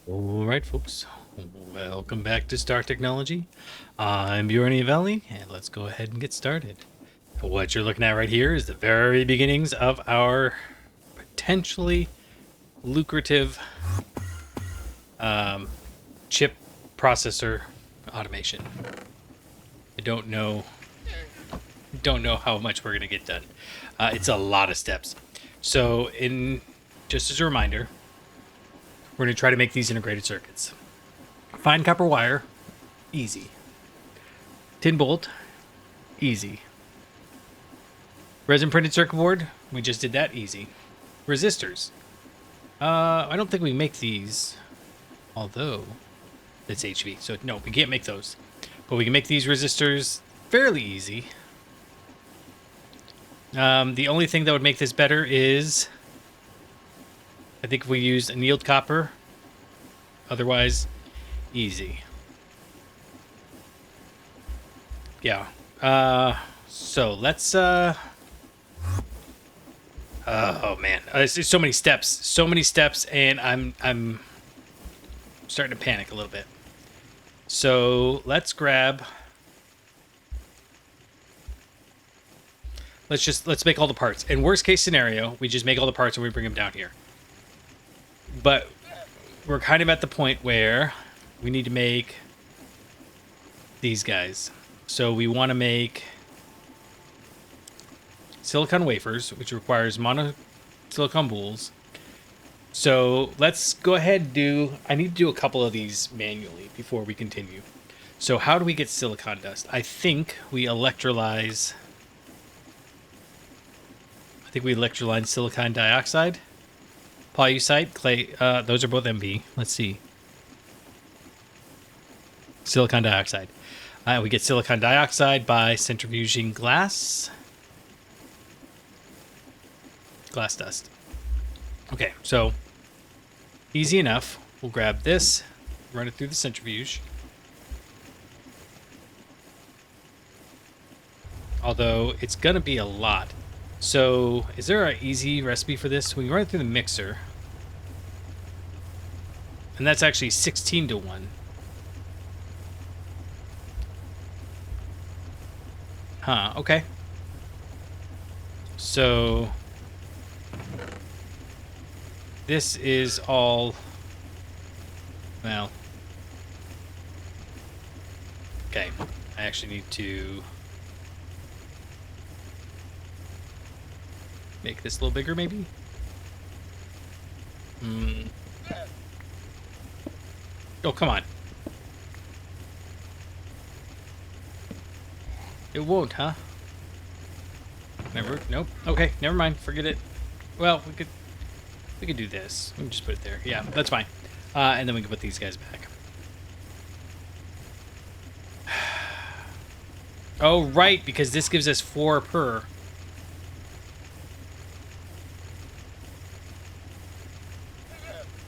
All right, folks. Welcome back to Star Technology. I'm Bjorn Valley, and let's go ahead and get started. What you're looking at right here is the very beginnings of our potentially lucrative chip processor automation. I don't know how much we're gonna get done. It's a lot of steps. So, just as a reminder, we're gonna try to make these integrated circuits. Fine copper wire, easy. Tin bolt, easy. Resin printed circuit board, we just did that, easy. Resistors. I don't think we make these, although it's HV, so no, we can't make those. But we can make these resistors fairly easy. The only thing that would make this better is, I think if we use annealed copper, otherwise, easy. Yeah. So let's, oh man, it's so many steps, and I'm starting to panic a little bit. So let's make all the parts. In worst case scenario, we just make all the parts and we bring them down here. But we're kind of at the point where we need to make these guys. So we want to make silicon wafers, which requires monosilicon boules. So let's go ahead and I need to do a couple of these manually before we continue. So how do we get silicon dust? I think we electrolyze silicon dioxide, pollucite, clay. Those are both MB. Let's see. Silicon dioxide. We get silicon dioxide by centrifuging glass dust. Okay, so easy enough. We'll grab this, run it through the centrifuge. Although it's gonna be a lot. So is there an easy recipe for this? We run it through the mixer. And that's actually 16 to 1. Huh, okay. So this is all, well, okay. I actually need to make this a little bigger, maybe? Oh, come on. It won't, huh? Never. Nope. Okay, never mind. Forget it. Well, we could do this. We can just put it there. Yeah, that's fine. And then we can put these guys back. Oh, right, because this gives us 4 per.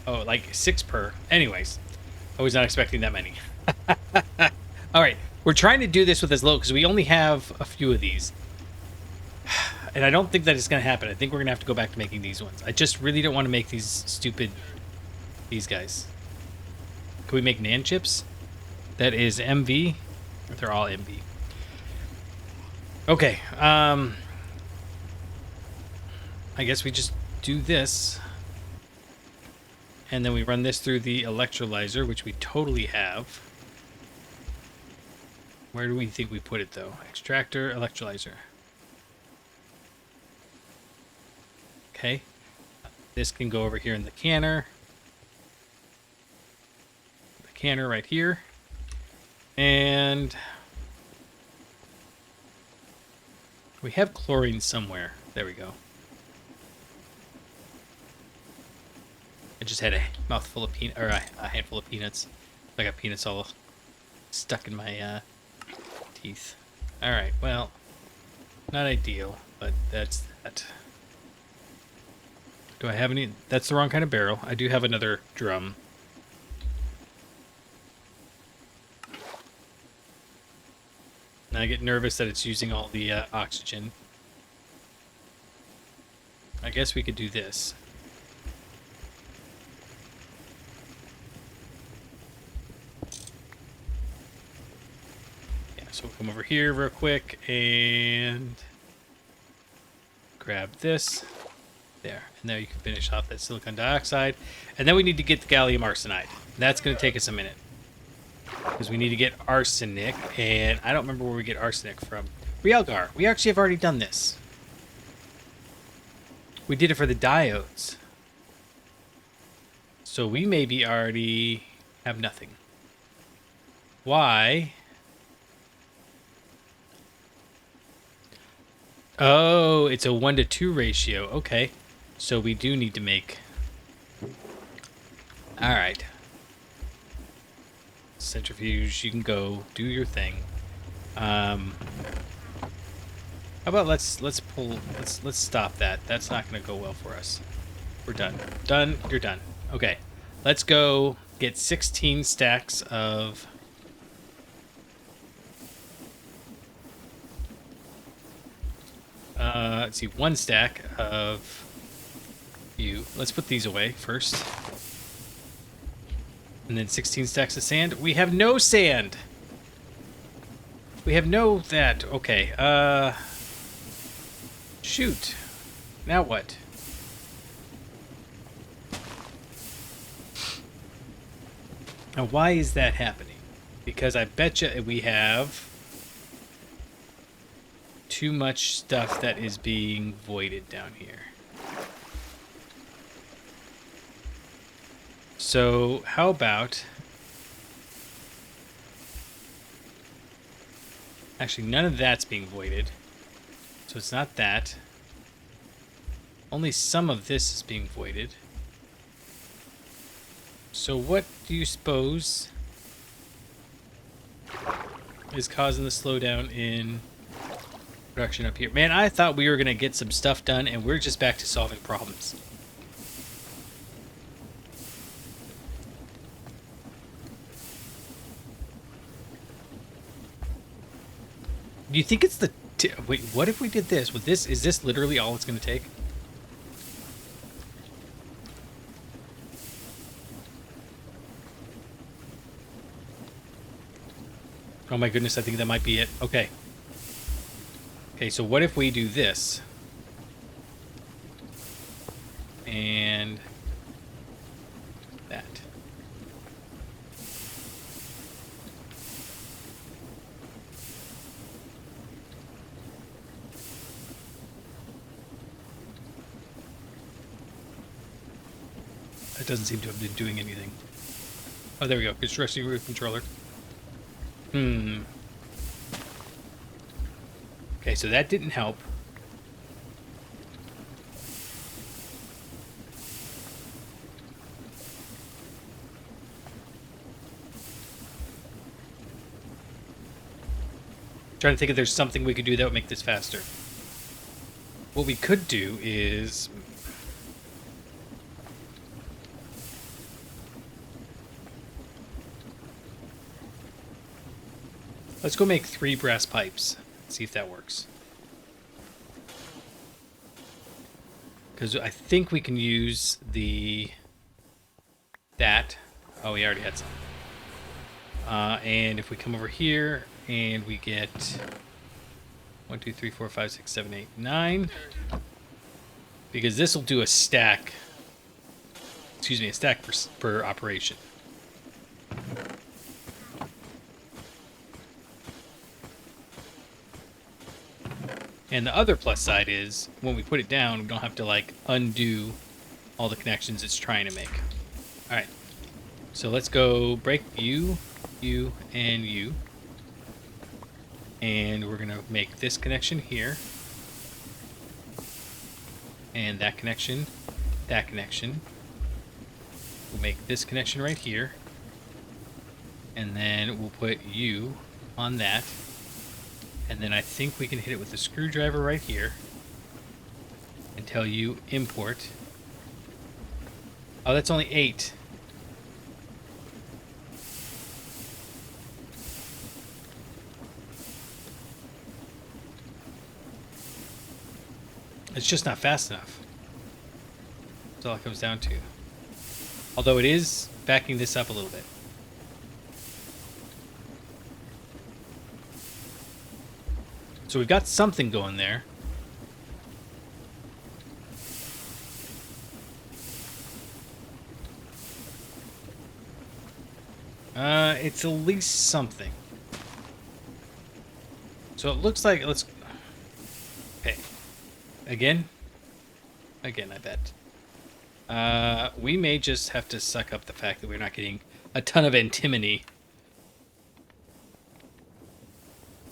Oh, like 6 per. Anyways, I was not expecting that many. All right, we're trying to do this with as low because we only have a few of these. And I don't think that it's going to happen. I think we're going to have to go back to making these ones. I just really don't want to make these guys. Can we make NAND chips? That is MV. They're all MV. Okay. I guess we just do this. And then we run this through the electrolyzer, which we totally have. Where do we think we put it, though? Extractor, electrolyzer. Okay. This can go over here in the canner. The canner right here. And we have chlorine somewhere. There we go. I just had a mouthful of peanut, or a handful of peanuts. I got peanuts all stuck in my teeth. All right, well, not ideal, but that's that. Do I have any? That's the wrong kind of barrel. I do have another drum. And I get nervous that it's using all the oxygen. I guess we could do this. So we'll come over here real quick and grab this. There. And now you can finish off that silicon dioxide. And then we need to get the gallium arsenide. That's going to take us a minute. Because we need to get arsenic. And I don't remember where we get arsenic from. Realgar. We actually have already done this. We did it for the diodes. So we maybe already have nothing. Why? Oh, it's a 1-to-2 ratio. Okay. So we do need to make... Alright. Centrifuge, you can go. Do your thing. How about let's stop that. That's not going to go well for us. We're done. Done. You're done. Okay. Let's go get 16 stacks of... let's see, 1 stack of you. Let's put these away first. And then 16 stacks of sand. We have no sand. We have no that. Okay. Shoot. Now what? Now why is that happening? Because I betcha we have too much stuff that is being voided down here. So how about... Actually, none of that's being voided. So it's not that. Only some of this is being voided. So what do you suppose is causing the slowdown in production up here? Man, I thought we were going to get some stuff done, and we're just back to solving problems. Do you think it's the... Wait, what if we did this? With this, is this literally all it's going to take? Oh my goodness, I think that might be it. Okay. Okay, so what if we do this? And... that. That doesn't seem to have been doing anything. Oh, there we go. Construction root controller. Okay, so that didn't help. Trying to think if there's something we could do that would make this faster. What we could do is... let's go make 3 brass pipes. See if that works. Because I think we can use the... that. Oh, we already had some. And if we come over here and we get 1, 2, 3, 4, 5, 6, 7, 8, 9. Because this will do a stack. Excuse me, a stack per operation. And the other plus side is, when we put it down, we don't have to, like, undo all the connections it's trying to make. Alright. So let's go break you, you, and you. And we're going to make this connection here. And that connection. That connection. We'll make this connection right here. And then we'll put you on that. And then I think we can hit it with a screwdriver right here and tell you import. Oh, that's only 8. It's just not fast enough. That's all it comes down to. Although it is backing this up a little bit. So we've got something going there. It's at least something. So it looks like, let's... Okay. Again? Again, I bet. We may just have to suck up the fact that we're not getting a ton of antimony.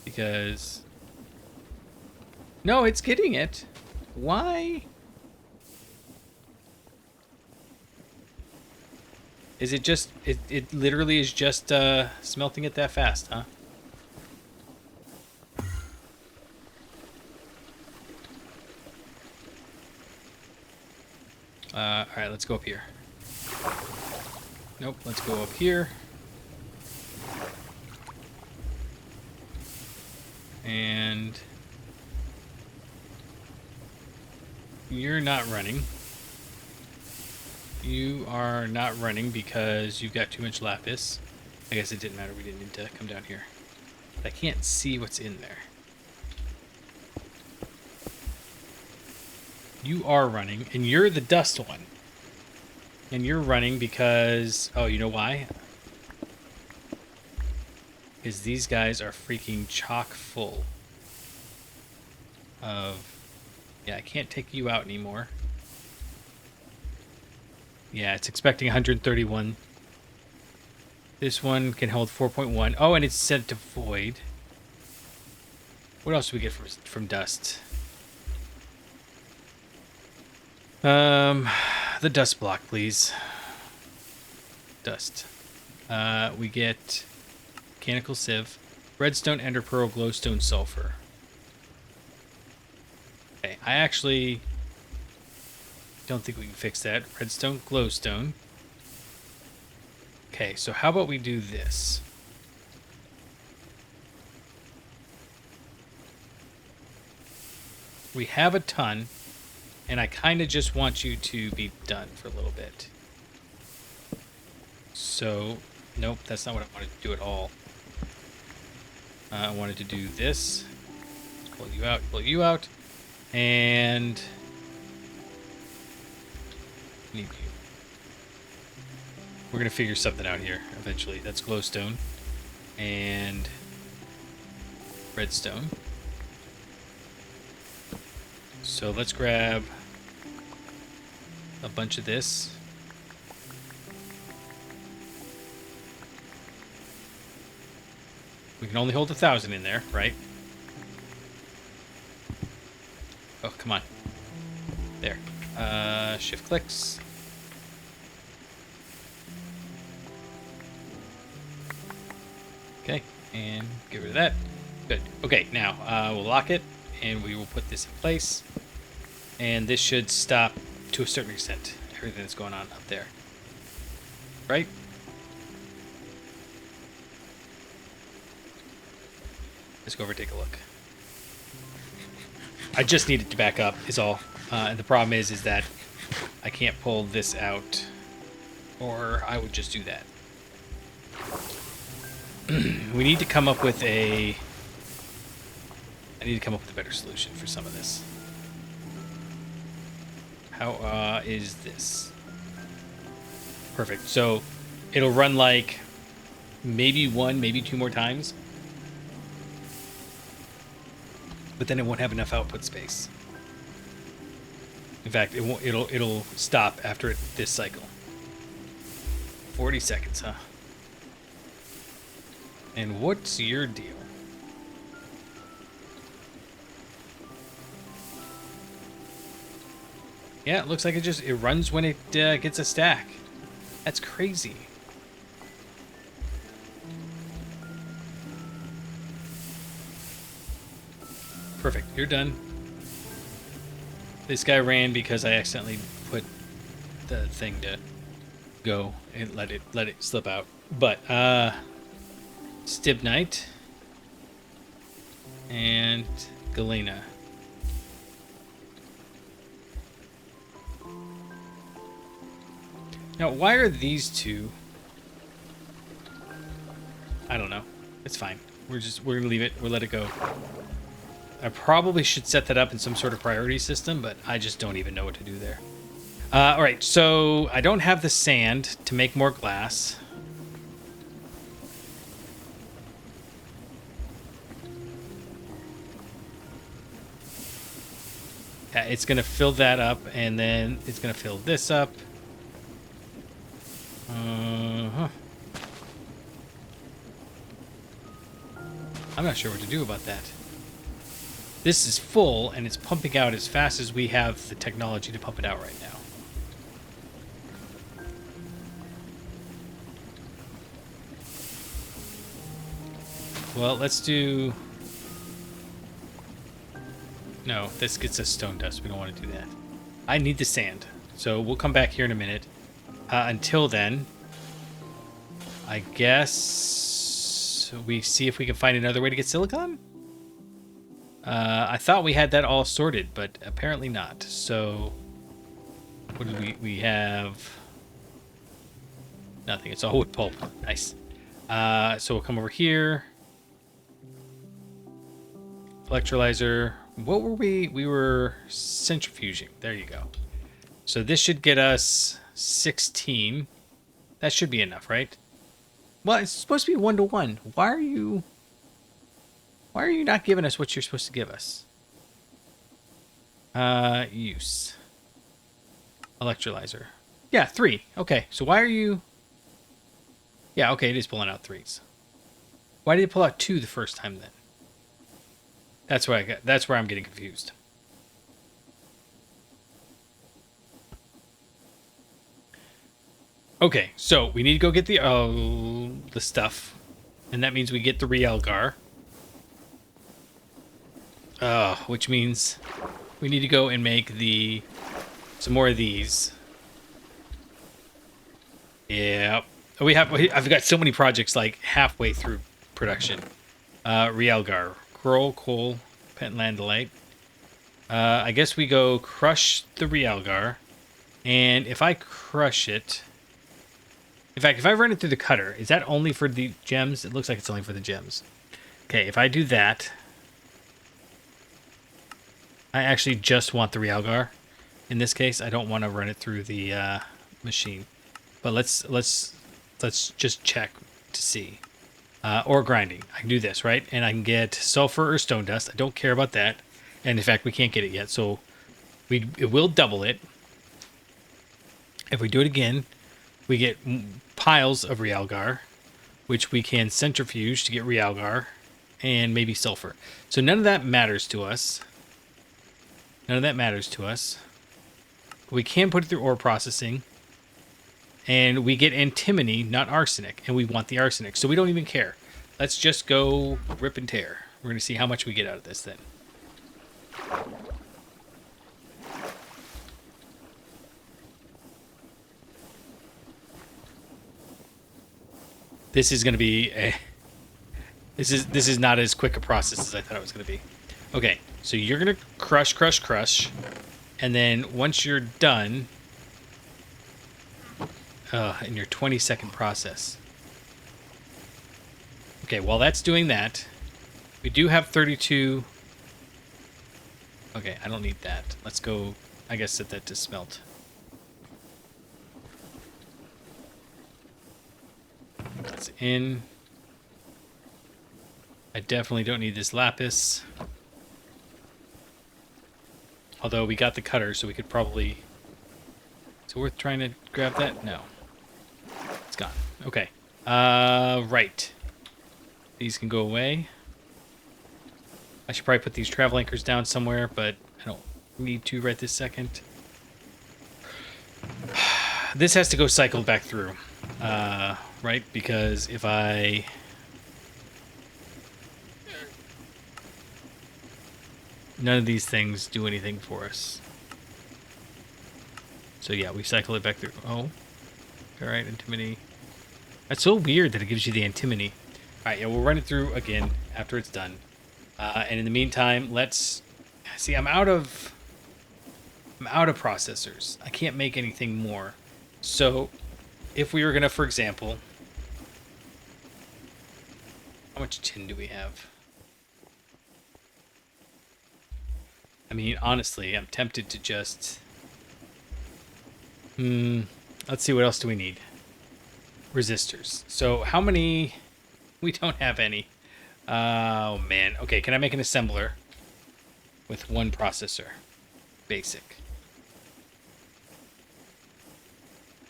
Because... No, it's getting it. Why? Is it just... It literally is just smelting it that fast, huh? Alright, let's go up here. Nope, let's go up here. And... You're not running. You are not running because you've got too much lapis. I guess it didn't matter, we didn't need to come down here. I can't see what's in there. You are running, and you're the dust one. And you're running because... Oh, you know why? Because these guys are freaking chock full of... Yeah, I can't take you out anymore. Yeah, it's expecting 131. This one can hold 4.1. Oh, and it's set to void. What else do we get from dust? The dust block, please. Dust. We get mechanical sieve, redstone, ender pearl, glowstone, sulfur. Okay, I actually don't think we can fix that. Redstone, glowstone. Okay, so how about we do this? We have a ton, and I kind of just want you to be done for a little bit. So, nope, that's not what I wanted to do at all. I wanted to do this. Pull you out, and need you. We're gonna figure something out here eventually. That's glowstone and redstone. So let's grab a bunch of this. We can only hold 1,000 in there, right? Oh, come on. There. Shift clicks. Okay, and get rid of that. Good. Okay, now we'll lock it, and we will put this in place. And this should stop, to a certain extent, everything that's going on up there. Right? Let's go over and take a look. I just needed to back up, is all. And the problem is that I can't pull this out, or I would just do that. We need to come up with a... I need to come up with a better solution for some of this. How is this? Perfect. So it'll run like maybe 1, maybe 2 more times. But then it won't have enough output space. In fact, it'll stop after this cycle. 40 seconds, huh? And what's your deal? Yeah, it looks like it runs when it gets a stack. That's crazy. Perfect, you're done. This guy ran because I accidentally put the thing to go and let it slip out. But Stibnite and Galena. Now, why are these two? I don't know. It's fine. We're gonna leave it. We'll let it go. I probably should set that up in some sort of priority system, but I just don't even know what to do there. All right, so I don't have the sand to make more glass. Yeah, it's going to fill that up, and then it's going to fill this up. I'm not sure what to do about that. This is full, and it's pumping out as fast as we have the technology to pump it out right now. Well, let's do... No, this gets us stone dust. We don't want to do that. I need the sand, so we'll come back here in a minute. Until then, I guess we see if we can find another way to get silicon? I thought we had that all sorted, but apparently not. So, what do we have? Nothing. It's all wood pulp. Nice. So we'll come over here. Electrolyzer. What were we? We were centrifuging. There you go. So this should get us 16. That should be enough, right? Well, it's supposed to be 1-to-1. Why are you not giving us what you're supposed to give us? Use. Electrolyzer. Yeah, 3. Okay, so why are you... Yeah, okay, it is pulling out 3s. Why did it pull out 2 the first time then? That's where I'm getting confused. Okay, so we need to go get the stuff, and that means we get the Realgar. Which means we need to go and make some more of these. Yeah, I've got so many projects like halfway through production. Realgar, coal, pentlandolite. I guess we go crush the Realgar, and if I crush it. In fact, if I run it through the cutter, is that only for the gems? It looks like it's only for the gems. Okay, if I do that, I actually just want the Realgar. In this case, I don't want to run it through the machine. But let's just check to see. Or grinding. I can do this, right? And I can get sulfur or stone dust. I don't care about that. And in fact, we can't get it yet, so it will double it. If we do it again, we get piles of Realgar, which we can centrifuge to get Realgar, and maybe sulfur. So none of that matters to us. None of that matters to us. We can put it through ore processing, and we get antimony, not arsenic, and we want the arsenic, so we don't even care. Let's just go rip and tear. We're going to see how much we get out of this then. This is going to be this is not as quick a process as I thought it was going to be. Okay, so you're going to crush, and then once you're done, in your 20-second process. Okay, while that's doing that, we do have 32. Okay, I don't need that. Let's go, I guess, set that to smelt. That's in. I definitely don't need this lapis. Although we got the cutter, so we could probably... Is it worth trying to grab that? No. It's gone. Okay. Right. These can go away. I should probably put these travel anchors down somewhere, but I don't need to right this second. This has to go cycled back through. Right? Because if I... None of these things do anything for us. So yeah, we cycle it back through. Oh. Alright, antimony. That's so weird that it gives you the antimony. Alright, yeah, we'll run it through again after it's done. And in the meantime, let's... See, I'm out of processors. I can't make anything more. So, if we were going to, for example... How much tin do we have? I mean, honestly, I'm tempted to just... let's see, what else do we need? Resistors. So how many... We don't have any. Oh, man. Okay, can I make an assembler with one processor? Basic.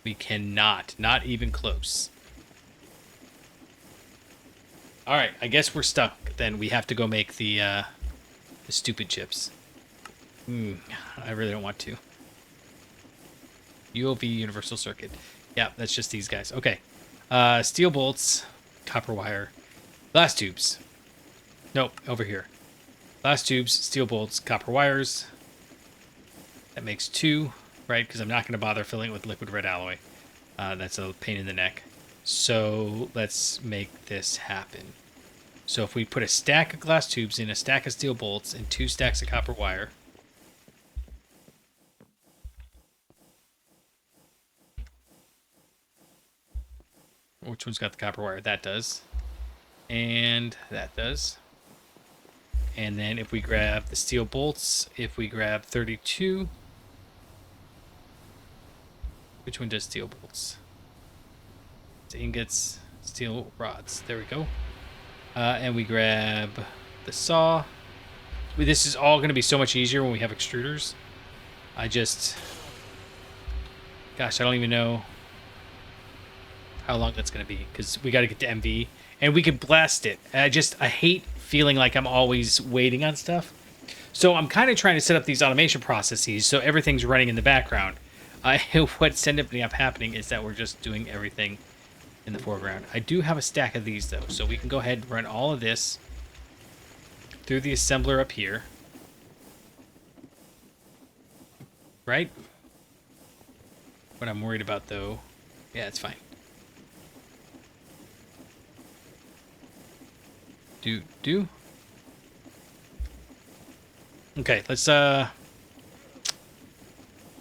We cannot. Not even close. All right, I guess we're stuck. Then we have to go make the stupid chips. I really don't want to. UOV universal circuit. Yeah, that's just these guys. Okay. Steel bolts, copper wire, glass tubes. Nope, over here. Glass tubes, steel bolts, copper wires. That makes 2, right? Because I'm not going to bother filling it with liquid red alloy. That's a pain in the neck. So let's make this happen. So if we put a stack of glass tubes in, a stack of steel bolts, and 2 stacks of copper wire. Which one's got the copper wire? That does. And that does. And then if we grab the steel bolts, if we grab 32... Which one does steel bolts? It's ingots, steel rods. There we go. And we grab the saw. This is all going to be so much easier when we have extruders. Gosh, I don't even know how long that's going to be, because we got to get to MV. And we could blast it. I hate feeling like I'm always waiting on stuff. So I'm kind of trying to set up these automation processes so everything's running in the background. What's ended up happening is that we're just doing everything in the foreground. I do have a stack of these, though, so we can go ahead and run all of this through the assembler up here. Right? What I'm worried about, though... Yeah, it's fine. Do. Okay, let's, I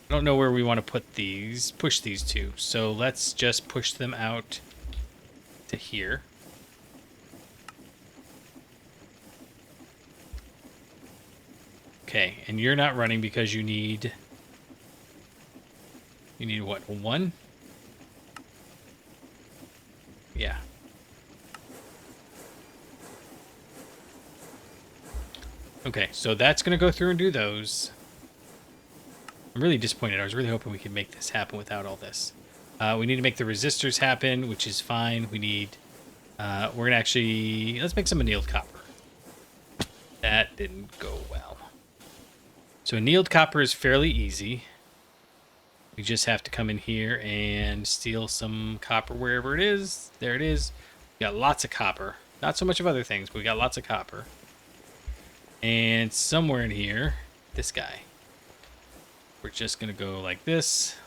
don't know where we want to put these, push these two. So let's just push them out to here. Okay, and you're not running because you need what, 1? Yeah. Okay, so that's going to go through and do those. I'm really disappointed. I was really hoping we could make this happen without all this. We need to make the resistors happen, which is fine. We need... we're going to actually... Let's make some annealed copper. That didn't go well. So annealed copper is fairly easy. We just have to come in here and steal some copper wherever it is. There it is. We got lots of copper. Not so much of other things, but we got lots of copper. And somewhere in here, this guy. We're just going to go like this.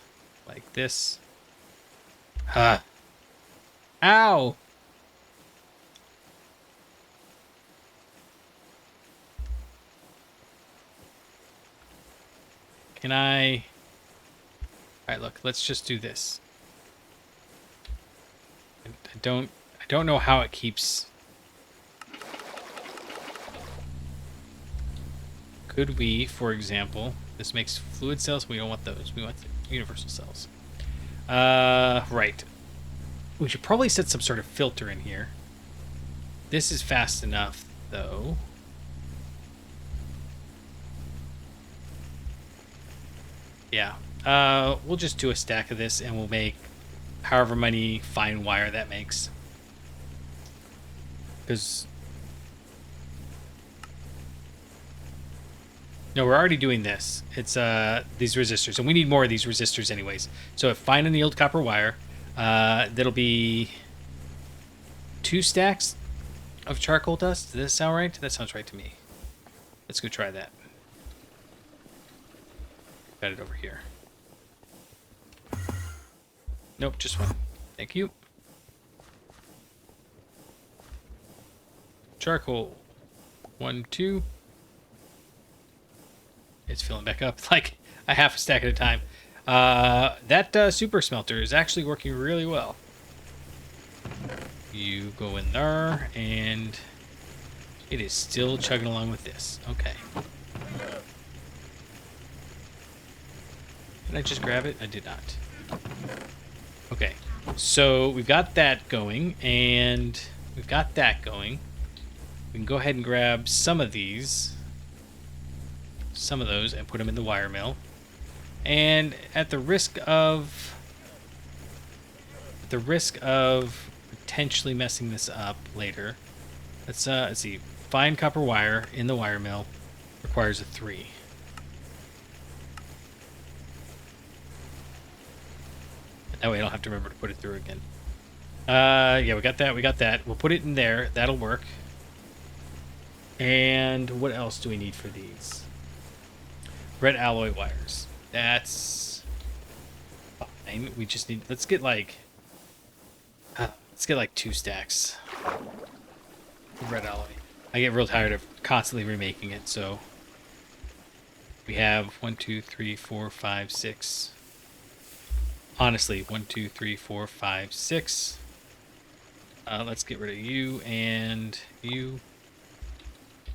Like this. Ow! Can I... Alright, look, let's just do this. I don't know how it keeps... Could we, for example, this makes fluid cells, we don't want those. We want the universal cells. Right. We should probably set some sort of filter in here. This is fast enough, though. Yeah. We'll just do a stack of this, and we'll make however many fine wire that makes. Because... No, we're already doing this. It's these resistors, and we need more of these resistors anyways. So if fine annealed copper wire, that'll be 2 stacks of charcoal dust. Does that sound right? That sounds right to me. Let's go try that. Got it over here. Nope, just 1. Thank you. Charcoal. 1, 2. It's filling back up like a half a stack at a time. That super smelter is actually working really well. You go in there, and it is still chugging along with this. Okay. Did I just grab it? I did not. Okay. So we've got that going, and we've got that going. We can go ahead and grab some of these, some of those, and put them in the wire mill. And at the risk of potentially messing this up later, let's see. Fine copper wire in the wire mill requires a 3. That way I don't have to remember to put it through again. Yeah, we got that. We'll put it in there. That'll work. And what else do we need for these? Red alloy wires. That's fine. We just need, let's get like 2 stacks of red alloy. I get real tired of constantly remaking it, so we have 1, 2, 3, 4, 5, 6. Honestly, 1, 2, 3, 4, 5, 6. Let's get rid of you and you.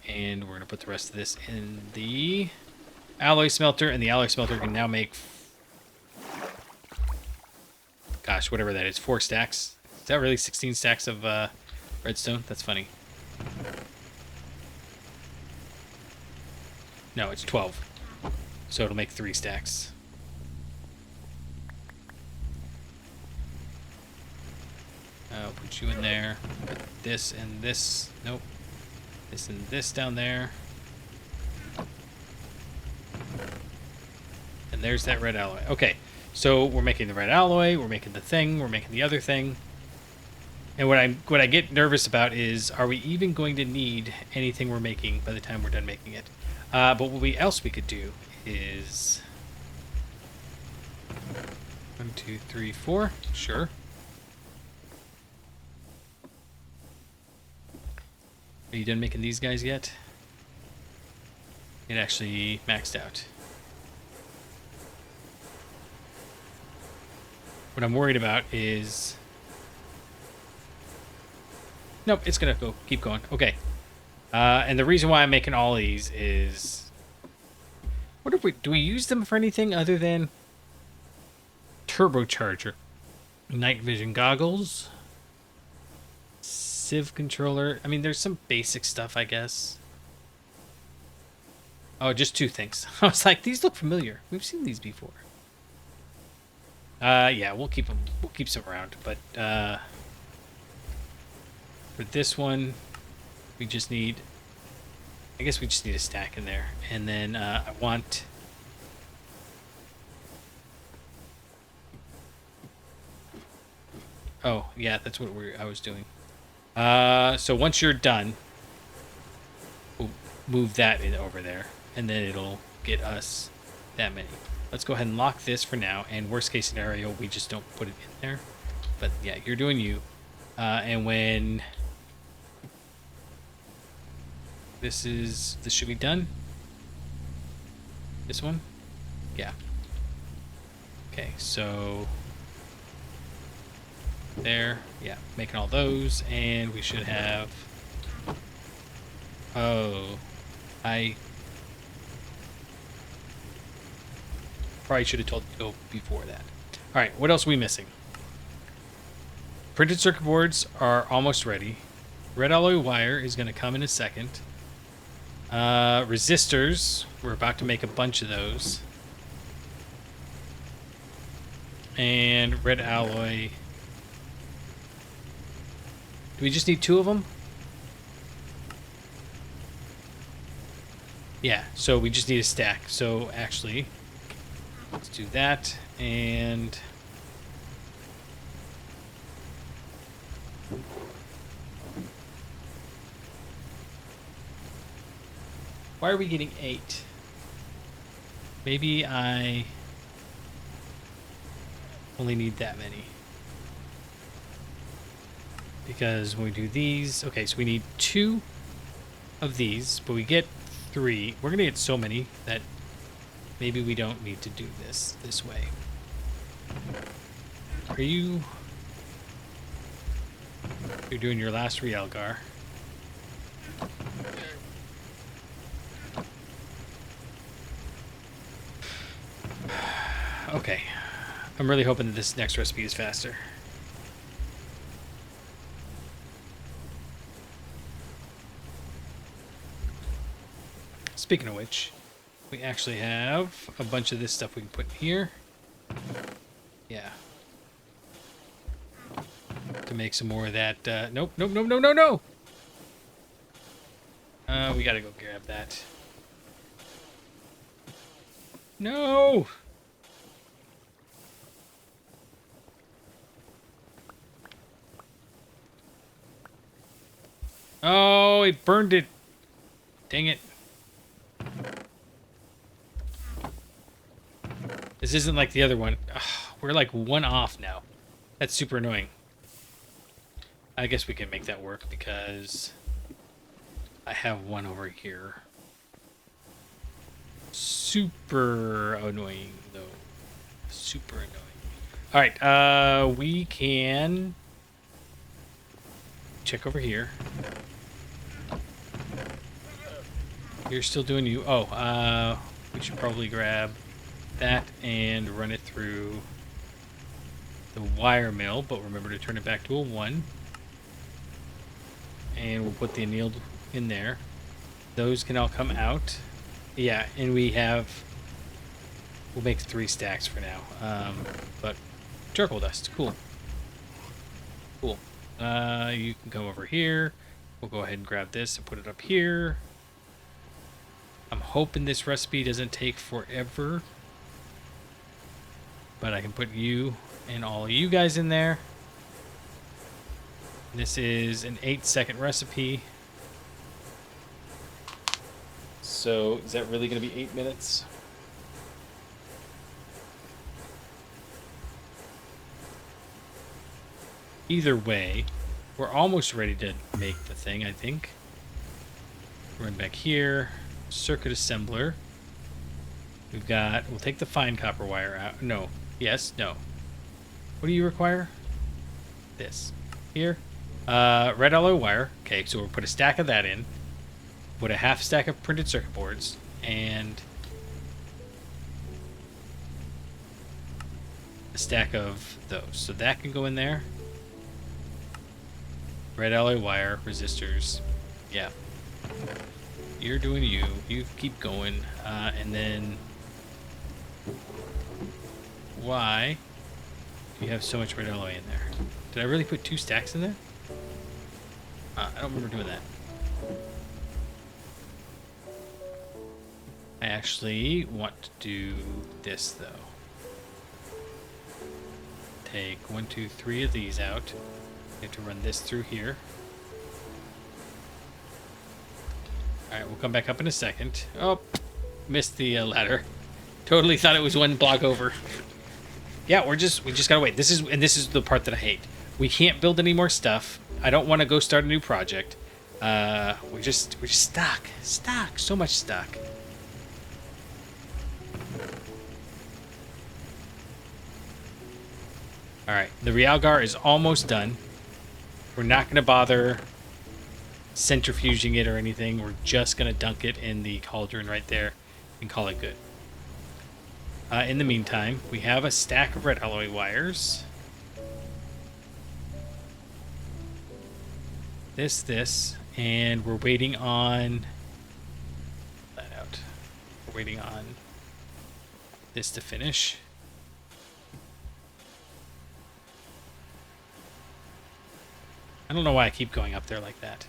And we're going to put the rest of this in the alloy smelter. And the alloy smelter can now make, gosh, whatever that is, 4 stacks. Is that really 16 stacks of redstone? That's funny. No, it's 12. So it'll make 3 stacks. I'll put you in there. Put this and this. Nope. This and this down there. And there's that red alloy. Okay, so we're making the red alloy. We're making the thing. We're making the other thing. And what I get nervous about is, are we even going to need anything we're making by the time we're done making it? But what else we could do is 1, 2, 3, 4. Sure. Are you done making these guys yet? It actually maxed out. What I'm worried about is... Nope, it's gonna keep going. Okay. And the reason why I'm making all these is... What if do we use them for anything other than... Turbocharger? Night vision goggles... Sieve controller. I mean, there's some basic stuff, I guess. Oh, just 2 things. I was like, these look familiar. We've seen these before. Yeah, we'll keep them. We'll keep some around. But for this one, we just need. I guess we just need a stack in there, and then I want. Oh, yeah, that's what I was doing. So once you're done, we'll move that in over there, and then it'll get us that many. Let's go ahead and lock this for now, and worst case scenario, we just don't put it in there. But yeah, you're doing you. And when this should be done. This one? Yeah. Okay, so there, yeah, making all those, and we should have, oh, I probably should have told you to go before that. All right, what else are we missing? Printed circuit boards are almost ready. Red alloy wire is going to come in a second. Resistors, we're about to make a bunch of those. And red alloy. Do we just need 2 of them? Yeah, so we just need a stack. So actually, let's do that. And why are we getting 8? Maybe I only need that many. Because when we do these, okay, so we need 2 of these, but we get 3. We're gonna get so many that maybe we don't need to do this way. Are you? You're doing your last Realgar. Okay. I'm really hoping that this next recipe is faster. Speaking of which, we actually have a bunch of this stuff we can put in here. Yeah. To make some more of that. Nope, nope, nope, no, no, no! We gotta go grab that. No! Oh, it burned it. Dang it. This isn't like the other one. Ugh, we're like one off now. That's super annoying. I guess we can make that work because I have one over here. Super annoying, though. Super annoying. All right, we can check over here. You're still doing you. Oh, we should probably grab that and run it through the wire mill, but remember to turn it back to a 1. And we'll put the annealed in there. Those can all come out. Yeah, and we'll make 3 stacks for now. But charcoal dust, cool. Cool. You can come over here. We'll go ahead and grab this and put it up here. I'm hoping this recipe doesn't take forever. But I can put you and all of you guys in there. This is an 8-second recipe. So is that really going to be 8 minutes? Either way, we're almost ready to make the thing, I think. Run back here. Circuit assembler. We'll take the fine copper wire out. No. Yes. No. What do you require? This. Here. Red alloy wire. Okay, so we'll put a stack of that in. Put a half stack of printed circuit boards. And a stack of those. So that can go in there. Red alloy wire. Resistors. Yeah. You're doing you. You keep going. And then why do you have so much red alloy in there? Did I really put 2 stacks in there? I don't remember doing that. I actually want to do this though. Take 1, 2, 3 of these out. We have to run this through here. Alright, we'll come back up in a second. Oh, missed the ladder. Totally thought it was 1 block over. Yeah, we just gotta wait. This is the part that I hate. We can't build any more stuff. I don't want to go start a new project. We're just stuck. So much stuck. Alright, the Realgar is almost done. We're not gonna bother centrifuging it or anything. We're just gonna dunk it in the cauldron right there and call it good. In the meantime, we have a stack of red alloy wires. This, and we're waiting on that out. We're waiting on this to finish. I don't know why I keep going up there like that.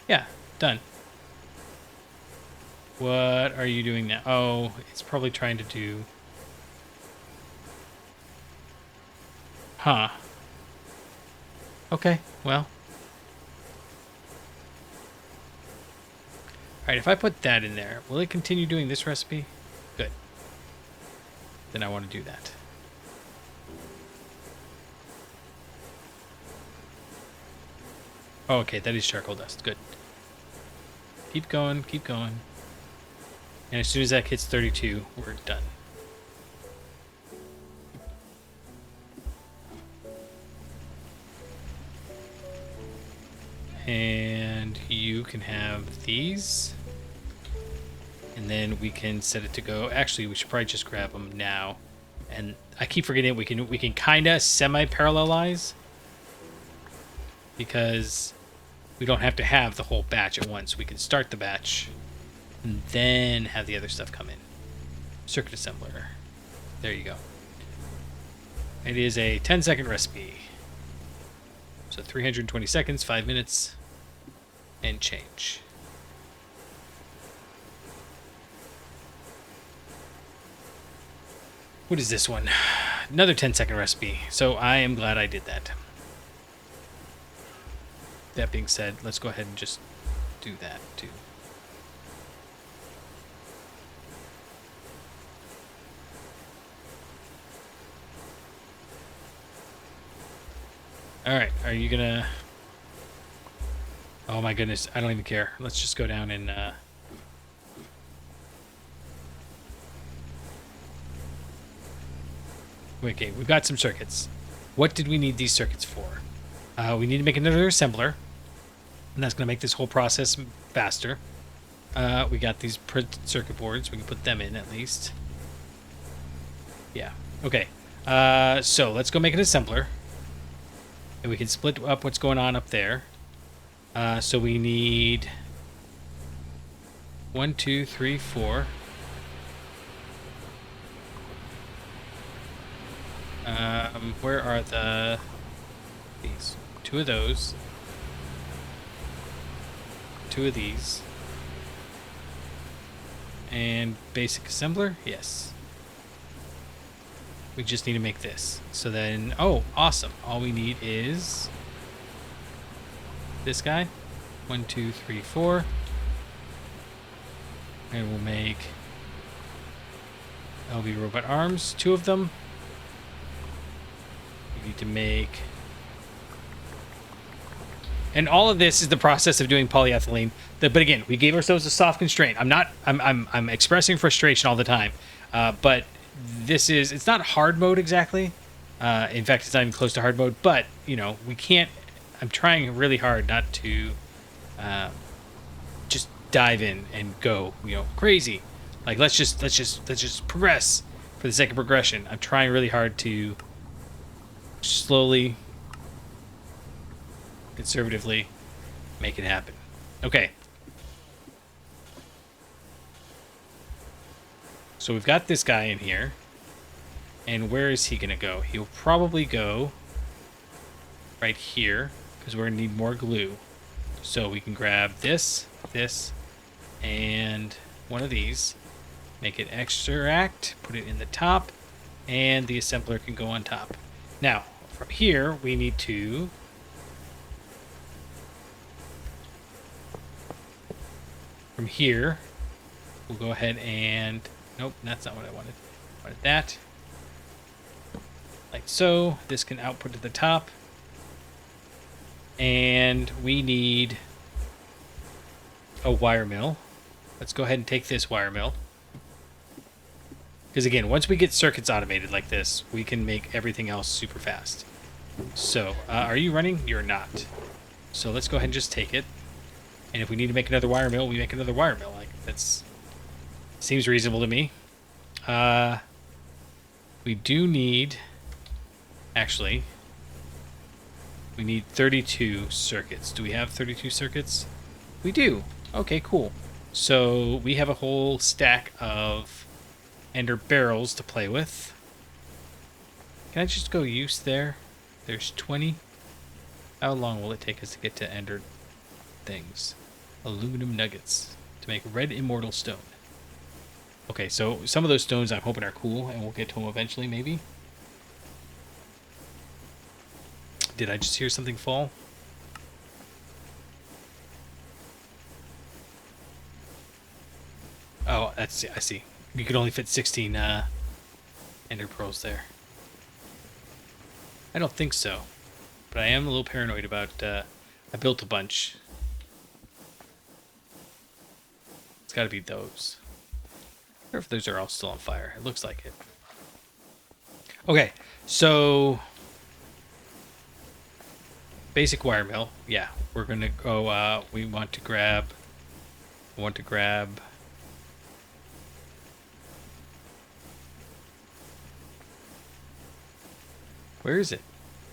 Yeah, done. What are you doing now? Oh, it's probably trying to do... Huh. Okay, well. Alright, if I put that in there, will it continue doing this recipe? Good. Then I want to do that. Oh, okay, that is charcoal dust. Good. Keep going, keep going. And as soon as that hits 32, we're done. And you can have these. And then we can set it to go. Actually, we should probably just grab them now. And I keep forgetting we can kind of semi-parallelize because we don't have to have the whole batch at once. We can start the batch and then have the other stuff come in. Circuit assembler. There you go. It is a 10-second recipe. So 320 seconds, 5 minutes, and change. What is this one? Another 10-second recipe. So I am glad I did that. That being said, let's go ahead and just do that too. Alright, are you gonna... Oh my goodness, I don't even care. Let's just go down and... Okay, we've got some circuits. What did we need these circuits for? We need to make another assembler, and that's going to make this whole process faster. We got these printed circuit boards. We can put them in at least. Yeah. Okay. So let's go make an assembler, and we can split up what's going on up there. So we need 1, 2, 3, 4. Where are these? 2 of those. 2 of these. And basic assembler? Yes. We just need to make this. So then, oh, awesome. All we need is this guy. 1, 2, 3, 4. And we'll make LV robot arms, 2 of them. We need to make... And all of this is the process of doing polyethylene. But again, we gave ourselves a soft constraint. I'm expressing frustration all the time. But this is, it's not hard mode exactly. In fact, it's not even close to hard mode, but you know, we can't, I'm trying really hard not to just dive in and go, you know, crazy. Like let's just progress for the sake of progression. I'm trying really hard to slowly, conservatively make it happen. Okay. So we've got this guy in here. And where is he going to go? He'll probably go right here because we're going to need more glue. So we can grab this, and one of these. Make it extract, put it in the top, and the assembler can go on top. Now, from here, we need to... From here, we'll go ahead and... Nope, that's not what I wanted. I wanted that. Like so. This can output to the top. And we need a wire mill. Let's go ahead and take this wire mill. Because again, once we get circuits automated like this, we can make everything else super fast. So, are you running? You're not. So let's go ahead and just take it. And if we need to make another wire mill, we make another wire mill. Like, that's... Seems reasonable to me. We do need... Actually, we need 32 circuits. Do we have 32 circuits? We do. Okay, cool. So we have a whole stack of ender barrels to play with. Can I just go use there? There's 20. How long will it take us to get to ender things? Aluminum nuggets to make red immortal stone. Okay, so some of those stones I'm hoping are cool, and we'll get to them eventually, maybe. Did I just hear something fall? Oh, I see. You could only fit 16 ender pearls there. I don't think so, but I am a little paranoid about. I built a bunch. It's got to be those. I wonder if those are all still on fire. It looks like it. Okay, so basic wire mill. Yeah, we're gonna go. We want to grab. Where is it?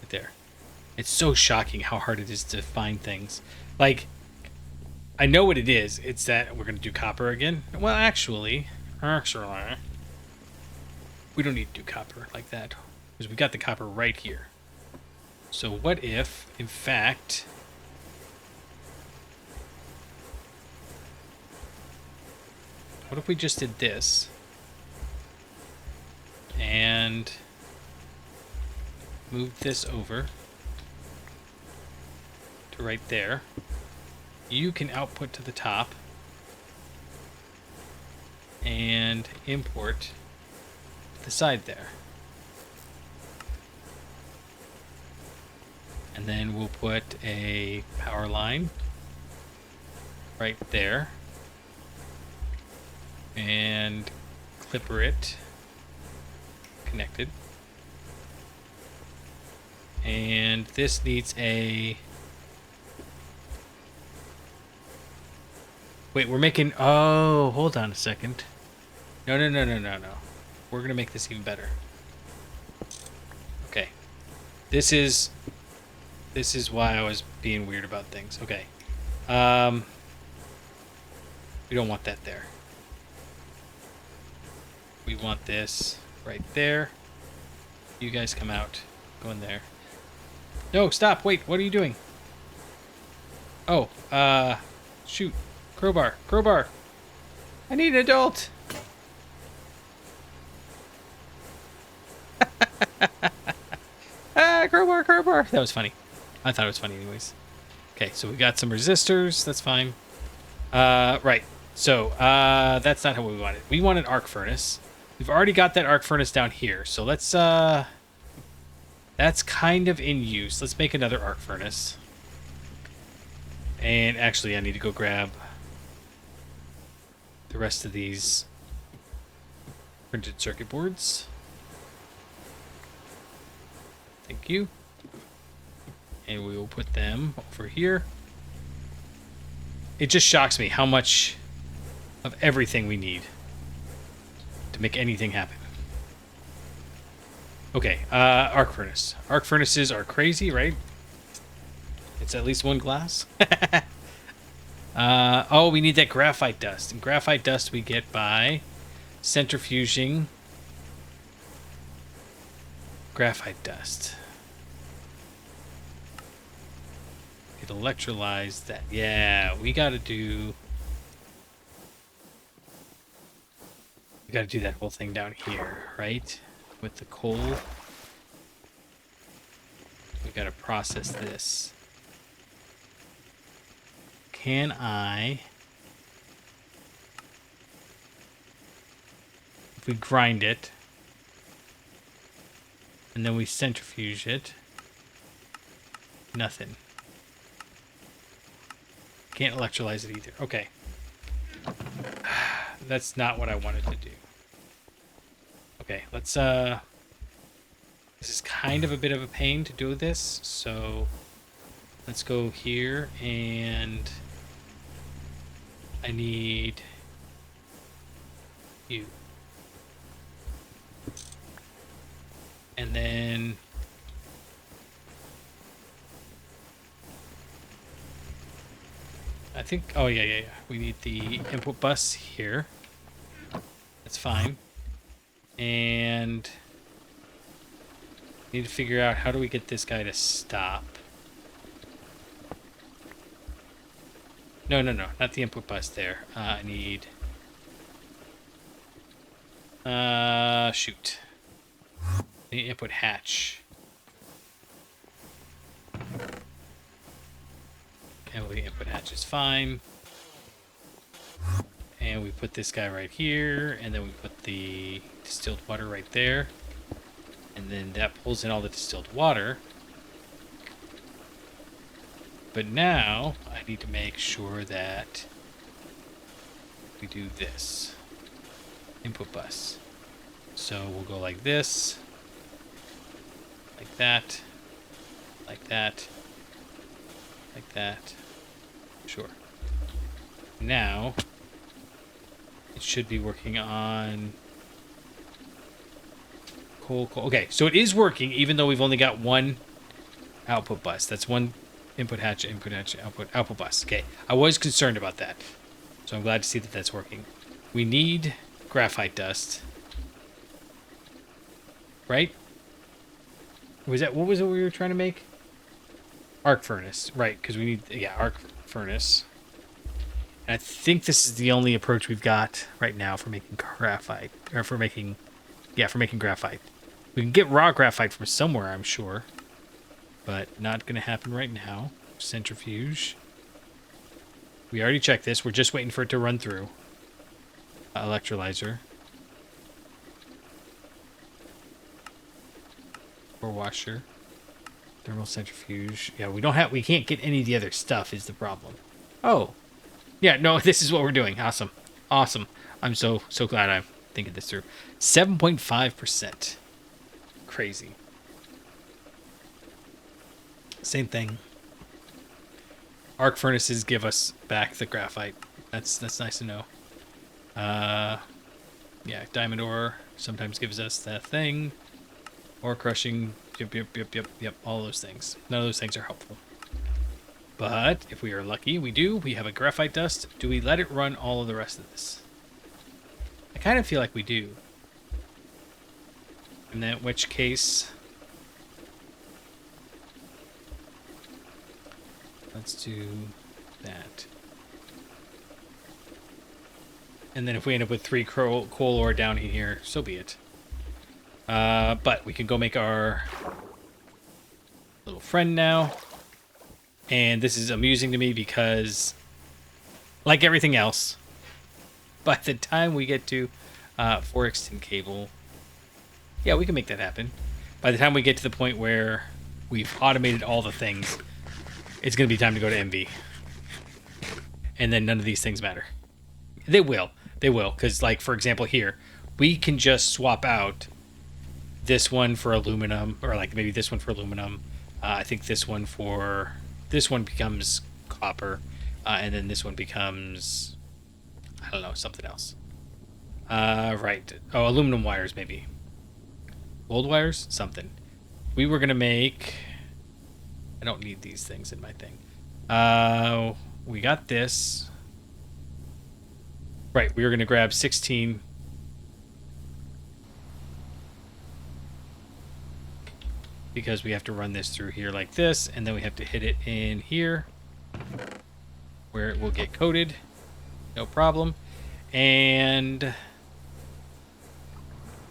Right there. It's so shocking how hard it is to find things. Like, I know what it is. It's that we're going to do copper again. Well, actually, we don't need to do copper like that. Because we got the copper right here. So what if, in fact... What if we just did this? And... moved this over to right there. You can output to the top and import the side there. And then we'll put a power line right there and clipper it connected. And this needs a... Wait, we're making... Oh, hold on a second. No. We're going to make this even better. Okay. This is why I was being weird about things. Okay. We don't want that there. We want this right there. You guys come out. Go in there. No, stop. Wait, what are you doing? Oh, shoot. Crowbar. I need an adult. Crowbar. That was funny. I thought it was funny anyways. Okay, so we got some resistors. That's fine. Right. So, that's not how we wanted. We want an arc furnace. We've already got that arc furnace down here. So let's, that's kind of in use. Let's make another arc furnace. And actually, I need to go grab the rest of these printed circuit boards. Thank you. And we will put them over here. It just shocks me how much of everything we need to make anything happen. Okay, arc furnace. Arc furnaces are crazy, right? It's at least one glass. Oh, we need that graphite dust. And graphite dust we get by centrifuging graphite dust. It electrolyzed that. Yeah, we gotta do that whole thing down here, right? With the coal. We gotta process this. Can I... If we grind it, and then we centrifuge it, nothing. Can't electrolyze it either. Okay. That's not what I wanted to do. Okay, let's, this is kind of a bit of a pain to do this, so let's go here, and I need you. And then I think, oh yeah. We need the input bus here. That's fine. And need to figure out how do we get this guy to stop. No, not the input bus there. I need... shoot. The input hatch. And the input hatch is fine. And we put this guy right here, and then we put the distilled water right there. And then that pulls in all the distilled water. But now, I need to make sure that we do this. Input bus. So we'll go like this. Like that. Like that. Like that. Sure. Now, it should be working on Coal. Okay, so it is working, even though we've only got one output bus. That's one input hatch, output bus. Okay, I was concerned about that. So I'm glad to see that that's working. We need graphite dust. Right? What was it we were trying to make? Arc furnace. Right, because we need, yeah, arc furnace. And I think this is the only approach we've got right now for making graphite. Or for making graphite. We can get raw graphite from somewhere, I'm sure. But not going to happen right now. Centrifuge. We already checked this. We're just waiting for it to run through. Electrolyzer. Ore washer. Thermal centrifuge. Yeah, we can't get any of the other stuff is the problem. Oh. Yeah, no, this is what we're doing. Awesome. Awesome. I'm so glad I'm thinking this through. 7.5%. Crazy. Same thing. Arc furnaces give us back the graphite. That's nice to know. Yeah, diamond ore sometimes gives us that thing. Ore crushing. Yep. All those things. None of those things are helpful. But if we are lucky, we do. We have a graphite dust. Do we let it run all of the rest of this? I kind of feel like we do. And then in which case... let's do that. And then if we end up with 3 coal ore down in here, so be it. But we can go make our little friend now. And this is amusing to me because, like everything else, by the time we get to 4x10 cable, yeah, we can make that happen. By the time we get to the point where we've automated all the things, it's going to be time to go to MV. And then none of these things matter. They will, because, like, for example, here, we can just swap out this one for aluminum, or like maybe this one for aluminum. I think this one becomes copper, and then this one becomes, I don't know, something else. Right. Oh, aluminum wires, maybe. Gold wires? Something. We were going to make... I don't need these things in my thing. We got this. Right, we were going to grab 16. Because we have to run this through here like this, and then we have to hit it in here, where it will get coated. No problem. And...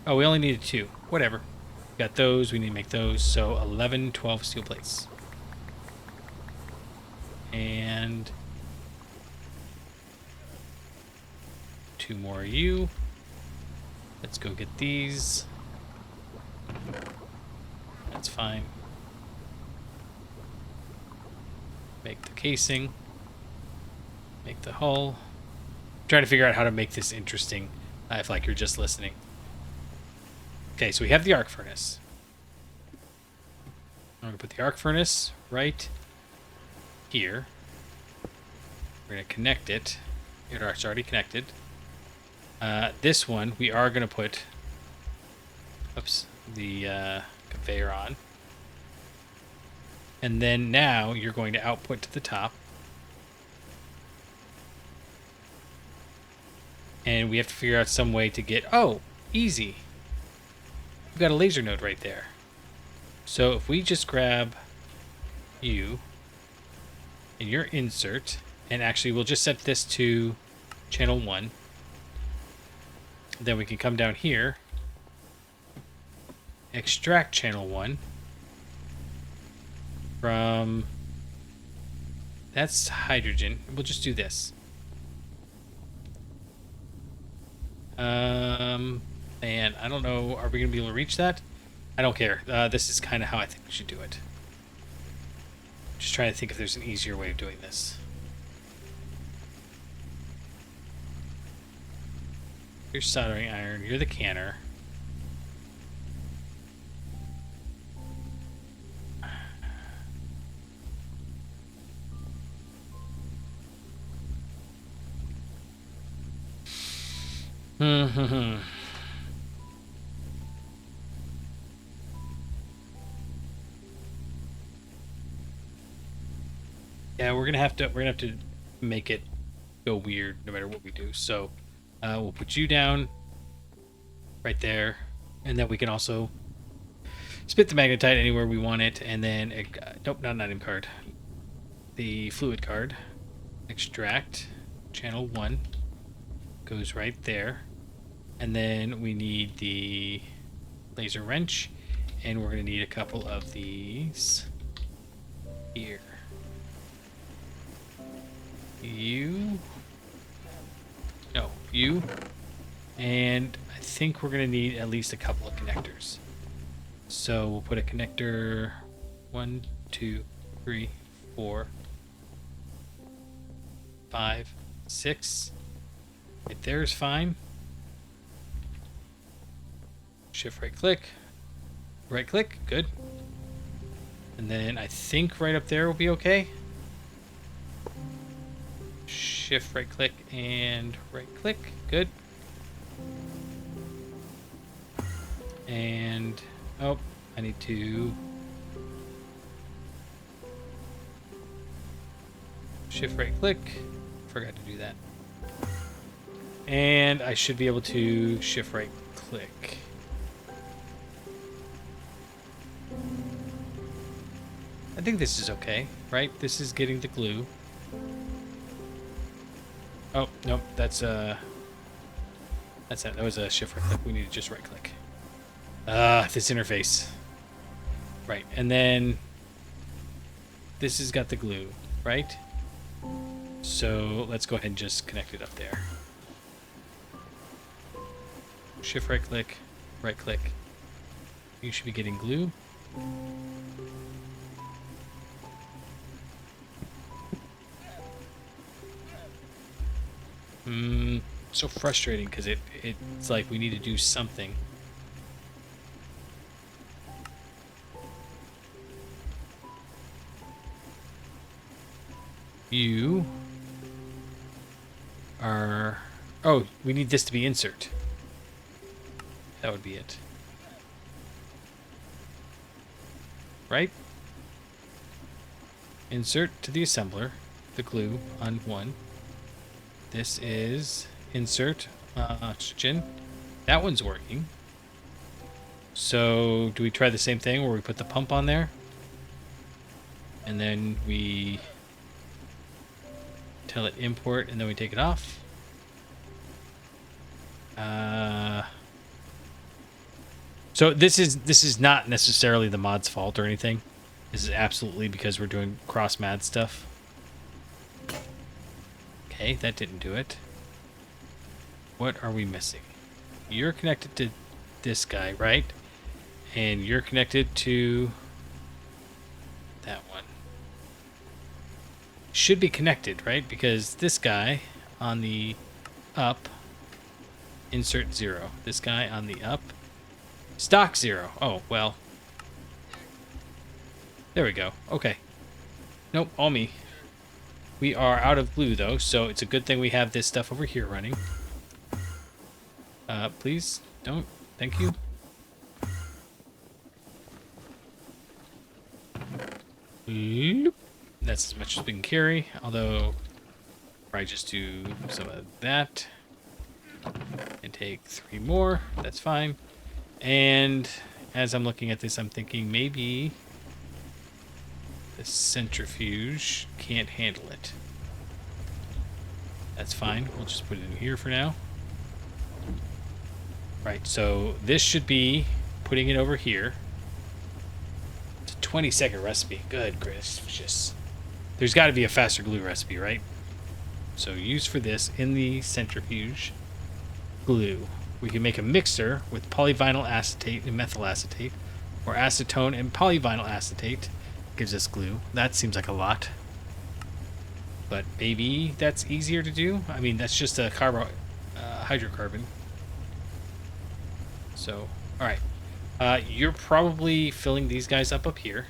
oh, we only needed 2. Whatever. Got those. We need to make those. So 11, 12 steel plates. And 2 more of you. Let's go get these. That's fine. Make the casing. Make the hull. I'm trying to figure out how to make this interesting if like you're just listening. Okay, so we have the arc furnace. I'm going to put the arc furnace right here. We're going to connect it. It's already connected. This one, we are going to put the conveyor on. And then now you're going to output to the top. And we have to figure out some way to get... oh, easy. We've got a laser node right there. So if we just grab you and your insert, and actually we'll just set this to channel 1. Then we can come down here, extract channel 1 from... that's hydrogen. We'll just do this. And I don't know, are we going to be able to reach that? I don't care. This is kind of how I think we should do it. Just trying to think if there's an easier way of doing this. You're soldering iron. You're the canner. Yeah, we're gonna have to make it go weird no matter what we do. So we'll put you down right there, and then we can also spit the magnetite anywhere we want it, and then nope, not an item card. The fluid card. Extract channel 1 goes right there, and then we need the laser wrench, and we're going to need a couple of these here. You, no, you, and I think we're going to need at least a couple of connectors. So we'll put a connector 1, 2, 3, 4, 5, 6. Right there is fine. Shift right click, good. And then I think right up there will be okay. Shift right click and right click, good. And oh, I need to shift right click. Forgot to do that. And I should be able to shift right click. I think this is okay, right? This is getting the glue. Oh, nope, that's it. That was a shift right click. We need to just right click. This interface. Right, and then this has got the glue, right? So let's go ahead and just connect it up there. Shift right click, right click. You should be getting glue. So frustrating because it's like we need to do something. You are... Oh, we need this to be insert. That would be it. Right? Insert to the assembler, the glue on 1. This is insert oxygen. That one's working. So do we try the same thing where we put the pump on there? And then we tell it import and then we take it off. So this is not necessarily the mod's fault or anything. This is absolutely because we're doing cross-mad stuff. Okay, that didn't do it. What are we missing? You're connected to this guy, right? And you're connected to that one. Should be connected, right? Because this guy on the up, insert 0. This guy on the up, stock 0. Oh, well. There we go. Okay. Nope, all me. We are out of glue, though, so it's a good thing we have this stuff over here running. Please, don't. Thank you. Loop. That's as much as we can carry, although probably just do some of that. And take 3 more. That's fine. And as I'm looking at this, I'm thinking maybe the centrifuge can't handle it. That's fine. We'll just put it in here for now. Right, so this should be putting it over here. It's a 20-second recipe. Good gracious. There's got to be a faster glue recipe, right? So use for this in the centrifuge glue. We can make a mixer with polyvinyl acetate and methyl acetate, or acetone and polyvinyl acetate. Gives us glue. That seems like a lot, but maybe that's easier to do. I mean, that's just a hydrocarbon. So, all right. You're probably filling these guys up here.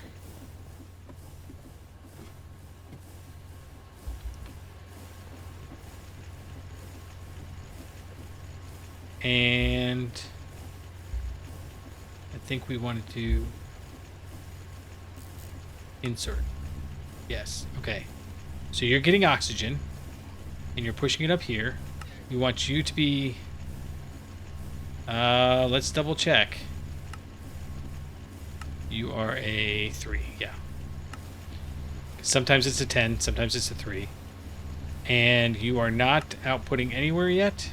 And I think we wanted to insert. Yes. Okay. So you're getting oxygen, and you're pushing it up here. We want you to be... let's double check. You are a 3, yeah. Sometimes it's a 10, sometimes it's a 3. And you are not outputting anywhere yet.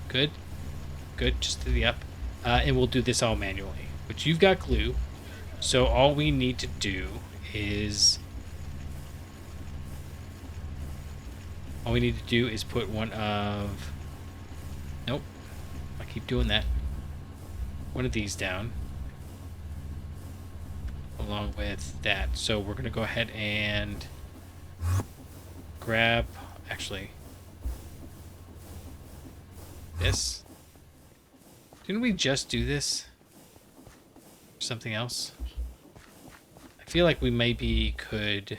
Good. Good, just to the up. And we'll do this all manually. But you've got glue, so all we need to do is... All we need to do is put one of... Nope. I keep doing that. One of these down. Along with that. So we're going to go ahead and grab... Actually... This. Didn't we just do this? Something else? I feel like we maybe could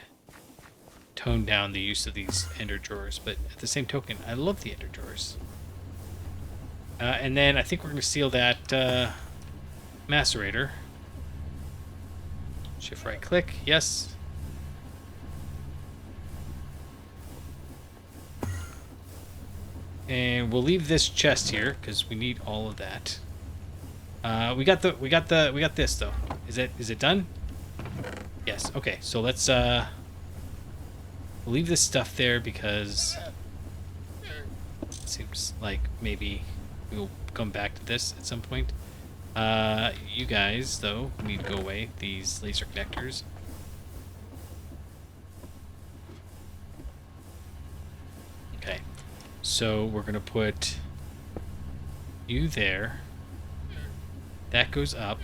tone down the use of these ender drawers, but at the same token, I love the ender drawers. And then I think we're going to seal that macerator. Shift right click, yes. And we'll leave this chest here because we need all of that. We got this though. Is it done? Yes. Okay. So let's leave this stuff there because it seems like maybe we'll come back to this at some point. You guys though need to go away. These laser connectors. Okay. So we're gonna put you there. That goes up,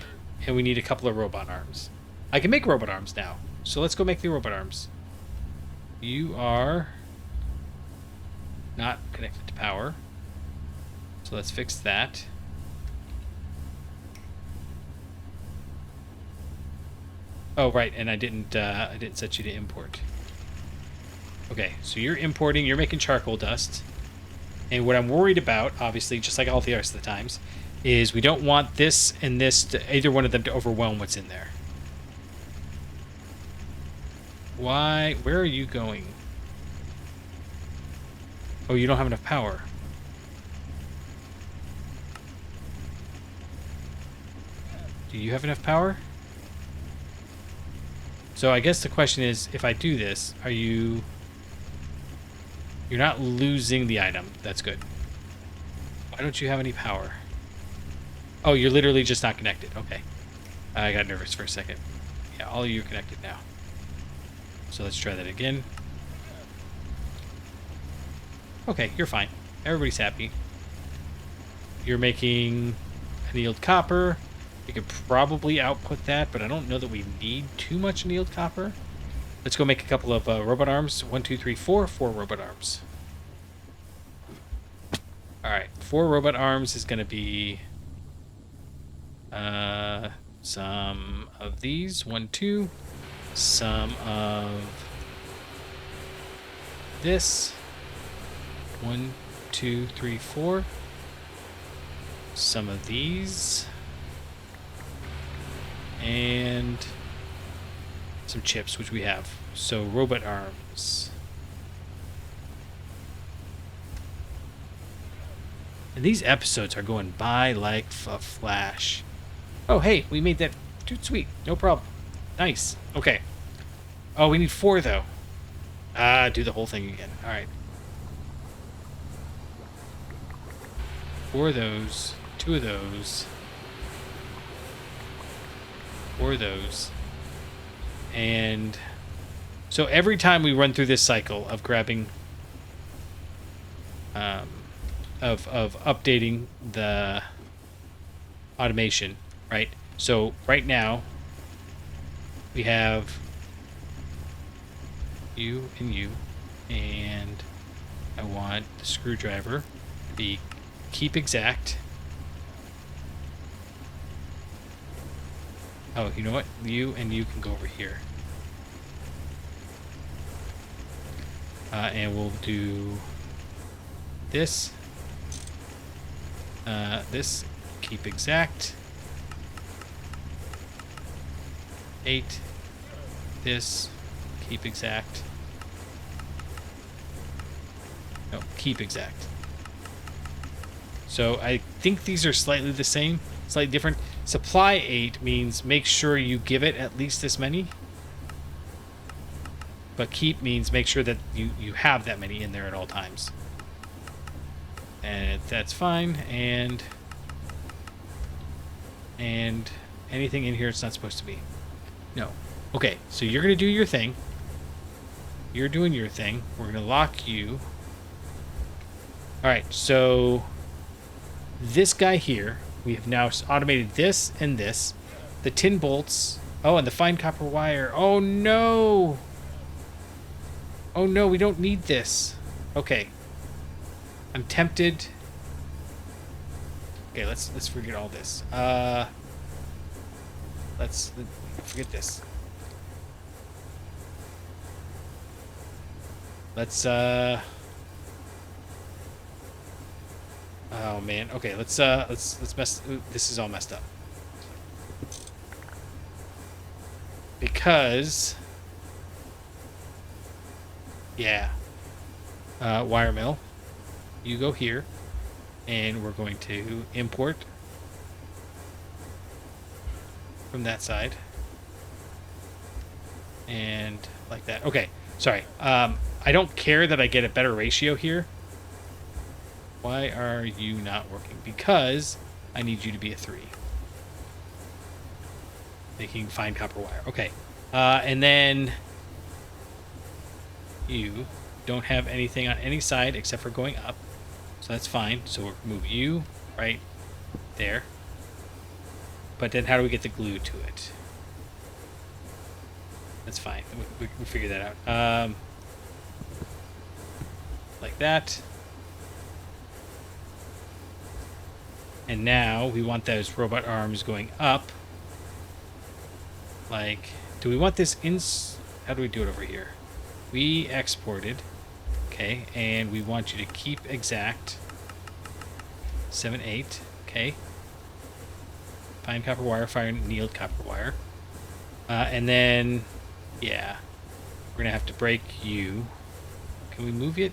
and we need a couple of robot arms. I can make robot arms now, so let's go make the robot arms. You are not connected to power, so let's fix that. Oh right, and I didn't set you to import. Okay, so you're importing. You're making charcoal dust. And what I'm worried about, obviously, just like all the rest of the times, is we don't want this and this, either one of them to overwhelm what's in there. Why? Where are you going? Oh, you don't have enough power. Do you have enough power? So I guess the question is, if I do this, are you... You're not losing the item. That's good. Why don't you have any power? Oh, you're literally just not connected. Okay. I got nervous for a second. Yeah, all of you are connected now. So let's try that again. Okay, you're fine. Everybody's happy. You're making annealed copper. We could probably output that, but I don't know that we need too much annealed copper. Let's go make a couple of robot arms. 1, 2, 3, 4. 4 robot arms. Alright, 4 robot arms is going to be some of these. 1, 2. Some of this. 1, 2, 3, 4. Some of these. And some chips, which we have. So robot arms. And these episodes are going by like a flash. Oh, hey, we made that. Dude, sweet. No problem. Nice. Okay. Oh, we need 4, though. Do the whole thing again. All right. 4 of those. 2 of those. 4 of those. And so every time we run through this cycle of grabbing, of updating the automation, right? So right now we have you, and I want the screwdriver to be keep exact. Oh, you know what? You and you can go over here. And we'll do this. This, keep exact. 8. This, keep exact. No, keep exact. So I think these are slightly the same, slightly different. Supply 8 means make sure you give it at least this many. But keep means make sure that you have that many in there at all times. And that's fine. And anything in here it's not supposed to be. No. Okay, so you're going to do your thing. You're doing your thing. We're going to lock you. All right, so this guy here, we have now automated this and this. The tin bolts. Oh, and the fine copper wire. Oh, no. Oh, no, we don't need this. Okay. I'm tempted. Okay, let's forget all this. Let's forget this. Let's oh man. Okay, let's mess. Ooh, this is all messed up. Because yeah. Wire mill. You go here, and we're going to import from that side, and like that. Okay, sorry. I don't care that I get a better ratio here. Why are you not working? Because I need you to be a 3. Making fine copper wire. Okay, and then you don't have anything on any side except for going up. So that's fine. So we'll move you right there. But then how do we get the glue to it? That's fine. We'll figure that out. Like that. And now we want those robot arms going up. Like, do we want this in... How do we do it over here? We exported. Okay, and we want you to keep exact 7, 8. Okay. Fine copper wire, fine annealed copper wire. And then, yeah, we're going to have to break you. Can we move it?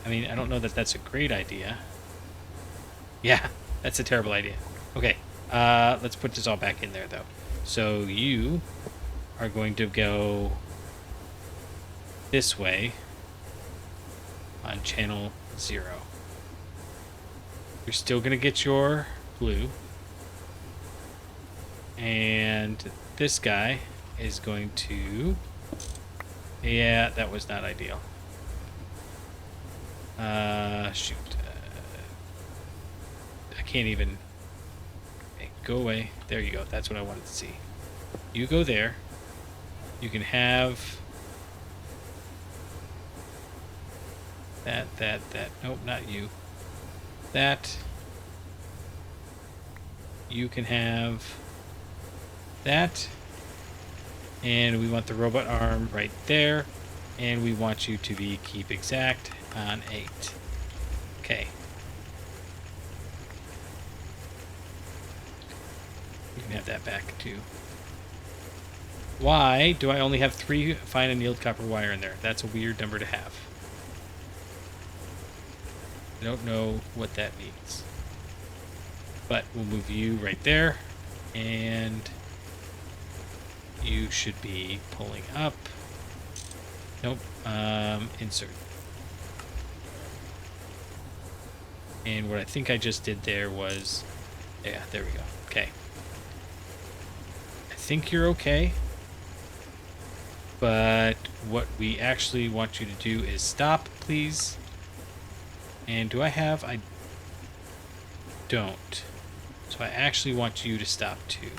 I mean, I don't know that that's a great idea. Yeah, that's a terrible idea. Okay, let's put this all back in there, though. So you are going to go this way on channel 0. You're still going to get your blue. And this guy is going to... Yeah, that was not ideal. Shoot. I can't even... Okay, go away. There you go. That's what I wanted to see. You go there. You can have... That. Nope, not you. That. You can have that. And we want the robot arm right there. And we want you to be keep exact on 8. Okay. You can have that back too. Why do I only have 3 fine annealed copper wire in there? That's a weird number to have. I don't know what that means. But we'll move you right there. And you should be pulling up. Nope. Insert. And what I think I just did there was... Yeah, there we go. Okay. I think you're okay. But what we actually want you to do is stop, please. And do I have... I don't. So I actually want you to stop too.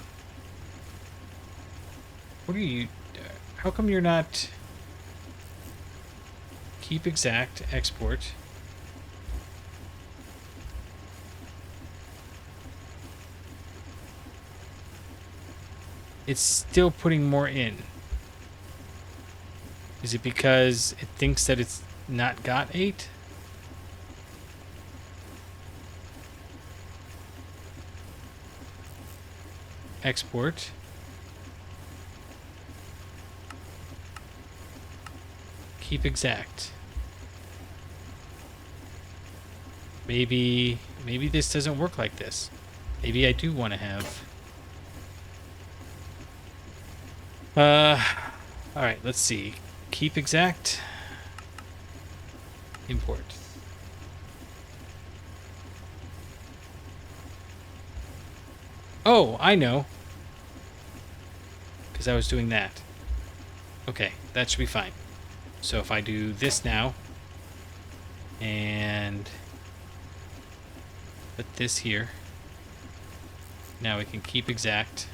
What are you... How come you're not... Keep exact, export. It's still putting more in. Is it because it thinks that it's not got 8? Export. Keep exact. Maybe this doesn't work like this. Maybe I do want to have... all right, let's see. Keep exact. Import. Oh, I know. Because I was doing that. Okay, that should be fine. So if I do this now, and put this here, now we can keep exact,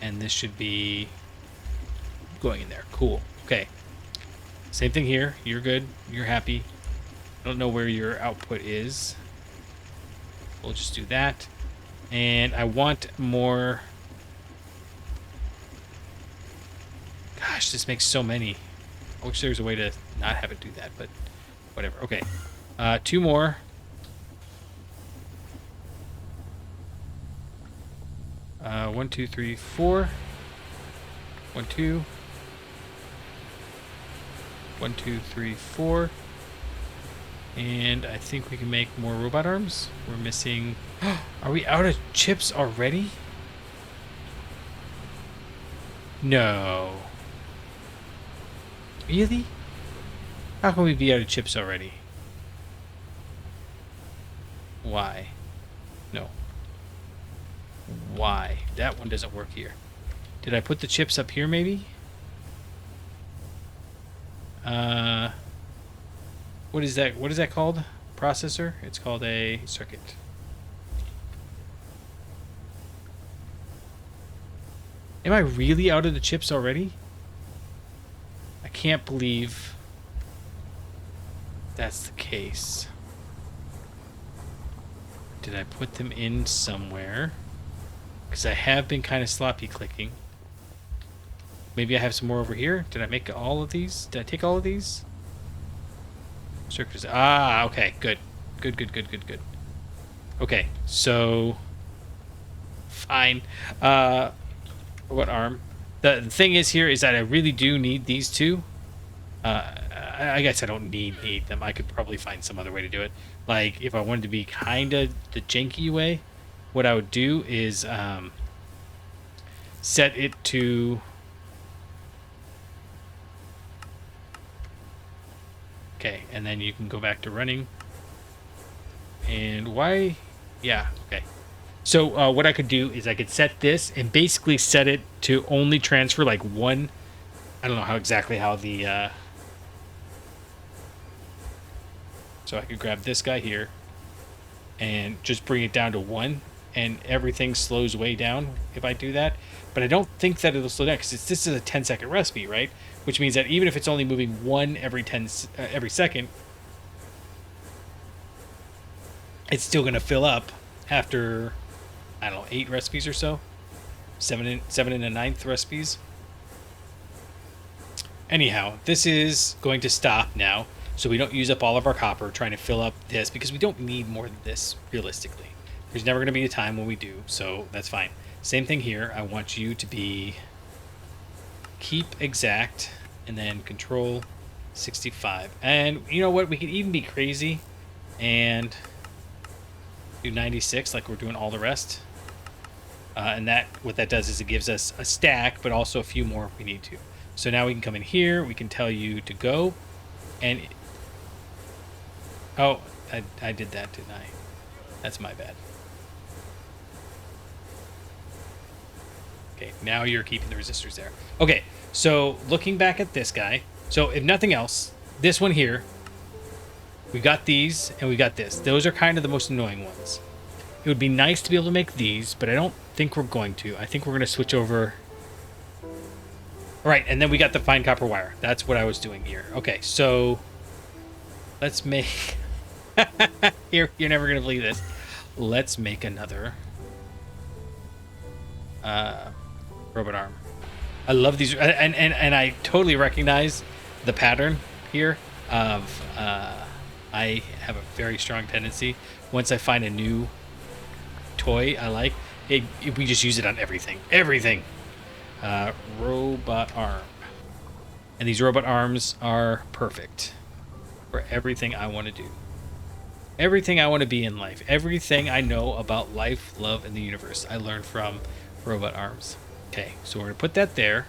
and this should be going in there. Cool. Okay. Same thing here. You're good. You're happy. I don't know where your output is. We'll just do that. And I want more... Gosh, this makes so many. I wish there was a way to not have it do that, but whatever. Okay. 2 more. One, two, three, 4. 1, 2. 1, 2, 3, 4. And I think we can make more robot arms. We're missing... Are we out of chips already? No. Really? How can we be out of chips already? Why? No. Why? That one doesn't work here. Did I put the chips up here maybe? What is that? What is that called? Processor? It's called a circuit. Am I really out of the chips already? I can't believe that's the case. Did I put them in somewhere? Because I have been kind of sloppy clicking. Maybe I have some more over here. Did I make all of these? Did I take all of these? Circuits. Ah, okay. Good. Good. Okay, so... Fine. What arm? The thing is here is that I really do need these two. I guess I don't need them. I could probably find some other way to do it. Like, if I wanted to be kind of the janky way, what I would do is set it to... Okay, and then you can go back to running. And why? Yeah, okay. So what I could do is I could set this and basically set it to only transfer like one. I don't know how exactly how the... So I could grab this guy here and just bring it down to 1, and everything slows way down if I do that. But I don't think that it'll slow down because this is a 10-second recipe, right? Which means that even if it's only moving 1 every second, it's still going to fill up after, I don't know, 8 recipes or so. 7 and a 9th recipes. Anyhow, this is going to stop now, so we don't use up all of our copper trying to fill up this, because we don't need more than this, realistically. There's never going to be a time when we do, so that's fine. Same thing here. I want you to be keep exact, and then control 65. And you know what? We could even be crazy and do 96 like we're doing all the rest. And that what that does is it gives us a stack, but also a few more if we need to. So now we can come in here. We can tell you to go. And... Oh, I did that, didn't I? That's my bad. Okay, now you're keeping the resistors there. Okay, so looking back at this guy. So if nothing else, this one here, we got these and we got this. Those are kind of the most annoying ones. It would be nice to be able to make these, but I don't think we're going to. I think we're going to switch over. All right, and then we got the fine copper wire. That's what I was doing here. Okay, so let's make... You're never going to believe this. Let's make another robot arm. I love these, and I totally recognize the pattern here of I have a very strong tendency, once I find a new toy I like, we just use it on everything. Robot arm, and these robot arms are perfect for everything I want to do. Everything I want to be in life. Everything I know about life, love, and the universe. I learned from Robot Arms. Okay, so we're going to put that there.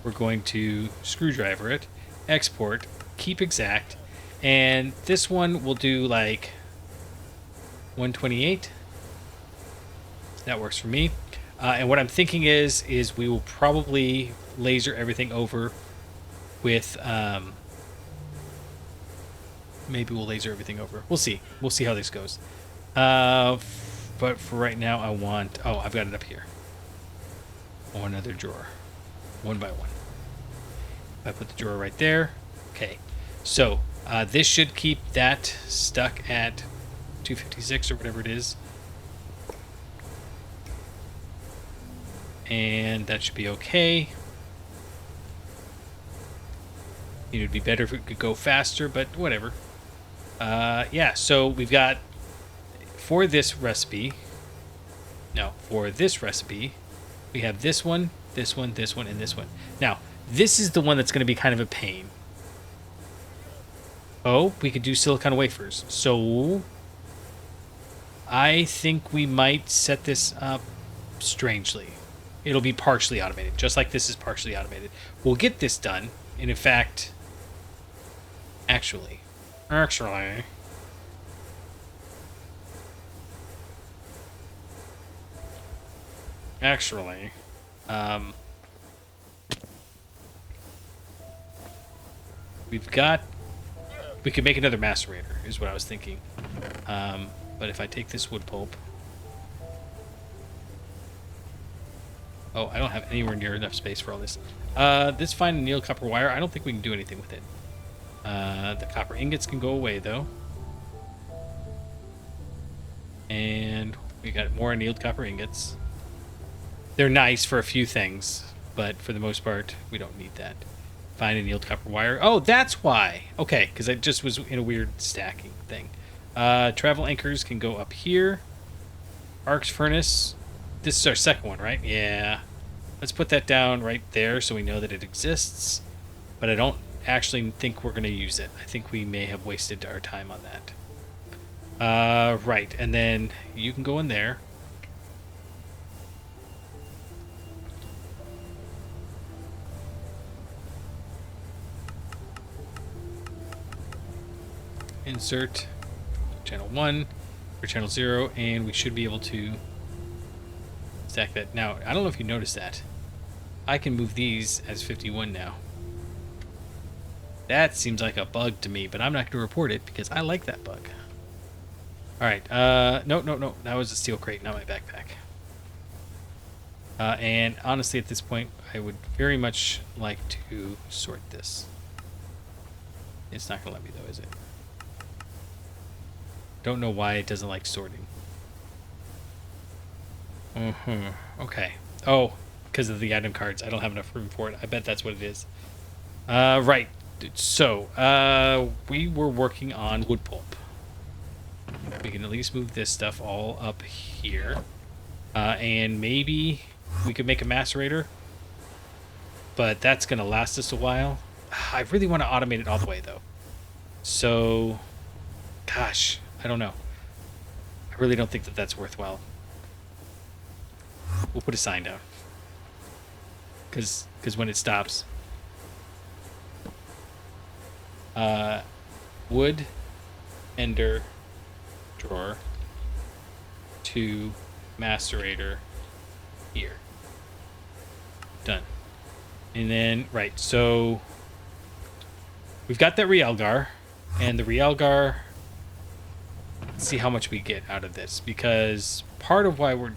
We're going to screwdriver it, export, keep exact, and this one will do like 128. That works for me. And what I'm thinking is we will probably laser everything over with, maybe we'll laser everything over. We'll see. We'll see how this goes. But for right now, I want, oh, I've got it up here. Oh, another drawer. One by one. I put the drawer right there. Okay. So this should keep that stuck at 256 or whatever it is. And that should be okay. You know, it'd be better if it could go faster, but whatever. Yeah, so we've got, for this recipe, we have this one, this one, this one, and this one. Now, this is the one that's going to be kind of a pain. Oh, we could do silicon wafers. So, I think we might set this up strangely. It'll be partially automated, just like this is partially automated. We'll get this done, and in fact, actually, we could make another macerator, is what I was thinking. But if I take this wood pulp, oh, I don't have anywhere near enough space for all this. This fine annealed copper wire, I don't think we can do anything with it. The copper ingots can go away, though. And we got more annealed copper ingots. They're nice for a few things, but for the most part, we don't need that. Fine annealed copper wire. Oh, that's why. Okay, because it just was in a weird stacking thing. Travel anchors can go up here. Arcs furnace. This is our second one, right? Yeah. Let's put that down right there so we know that it exists. But I don't actually think we're going to use it. I think we may have wasted our time on that. Right. And then you can go in there. Insert channel 1 or channel 0, and we should be able to stack that. Now, I don't know if you noticed that. I can move these as 51 now. That seems like a bug to me, but I'm not going to report it because I like that bug. Alright, no. That was a steel crate, not my backpack. And honestly, at this point, I would very much like to sort this. It's not going to let me, though, is it? Don't know why it doesn't like sorting. Okay. Oh, because of the item cards. I don't have enough room for it. I bet that's what it is. Right. So, we were working on wood pulp. We can at least move this stuff all up here. And maybe we could make a macerator. But that's going to last us a while. I really want to automate it all the way, though. So, gosh, I don't know. I really don't think that that's worthwhile. We'll put a sign down. Because when it stops... wood, ender, drawer, to macerator, here. Done. And then, right, so... we've got that Realgar, and the Realgar... let's see how much we get out of this, because part of why we're...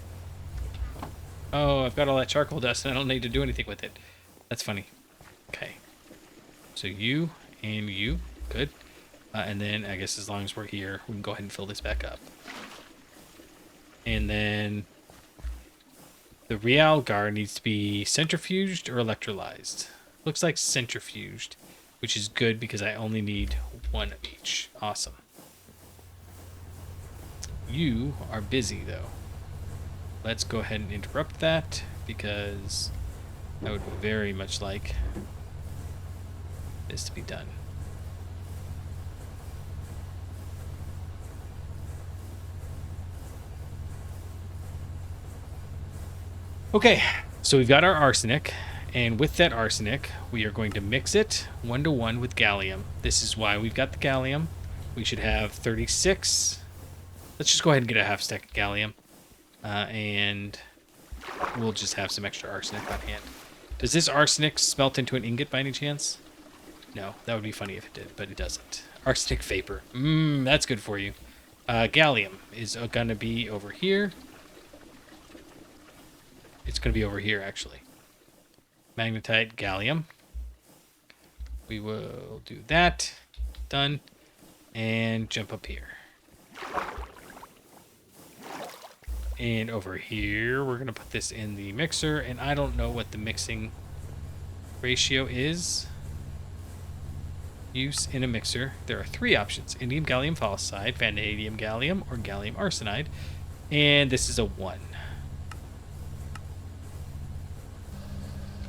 oh, I've got all that charcoal dust, and I don't need to do anything with it. That's funny. Okay. So you and you. Good. And then, I guess as long as we're here, we can go ahead and fill this back up. And then... the Realgar needs to be centrifuged or electrolyzed. Looks like centrifuged, which is good because I only need one of each. Awesome. You are busy, though. Let's go ahead and interrupt that, because I would very much like this to be done. Okay, so we've got our arsenic, and with that arsenic, we are going to mix it 1-to-1 with gallium. This is why we've got the gallium. We should have 36. Let's just go ahead and get a half stack of gallium, and we'll just have some extra arsenic on hand. Does this arsenic smelt into an ingot by any chance? No, that would be funny if it did, but it doesn't. Arsenic vapor. That's good for you. Gallium is going to be over here. It's going to be over here, actually. Magnetite, gallium. We will do that. Done. And jump up here. And over here, we're going to put this in the mixer. And I don't know what the mixing ratio is. Use in a mixer. There are 3 options. Indium gallium phosphide, vanadium gallium, or gallium arsenide. And this is a 1.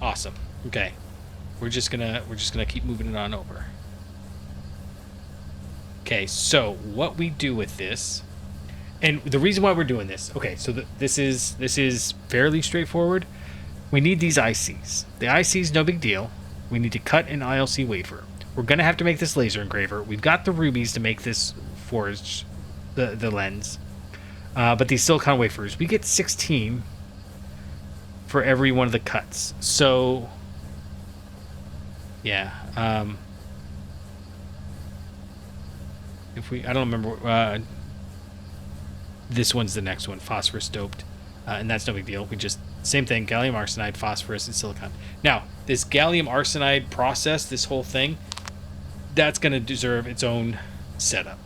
Awesome. Okay. We're just gonna keep moving it on over. Okay, so what we do with this, and the reason why we're doing this, okay, so this is fairly straightforward. We need these ICs. The ICs, no big deal. We need to cut an ILC wafer. We're gonna have to make this laser engraver. We've got the rubies to make this forge, the lens, but these silicon wafers, we get 16 for every one of the cuts. So, yeah. If we, I don't remember. This one's the next one, phosphorus doped, and that's no big deal. We just same thing, gallium arsenide, phosphorus, and silicon. Now, this gallium arsenide process, this whole thing, that's going to deserve its own setup.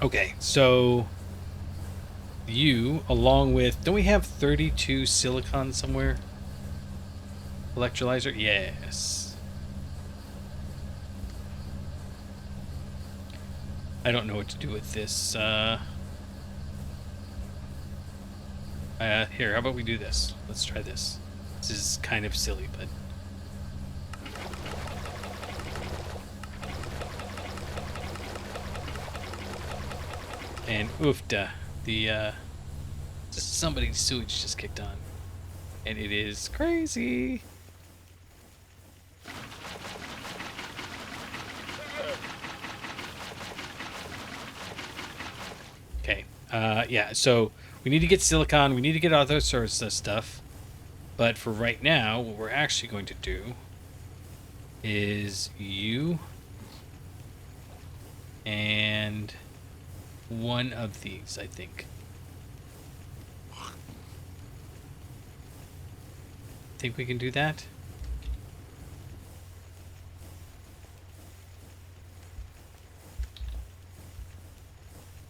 Okay, so you, along with, don't we have 32 silicon somewhere? Electrolyzer? Yes. I don't know what to do with this. Here, how about we do this? Let's try this. This is kind of silly, but... And oofda, somebody's sewage just kicked on. And it is crazy. Okay, yeah, so we need to get silicon, we need to get other sorts of stuff. But for right now, what we're actually going to do is you and one of these, I think. Think we can do that?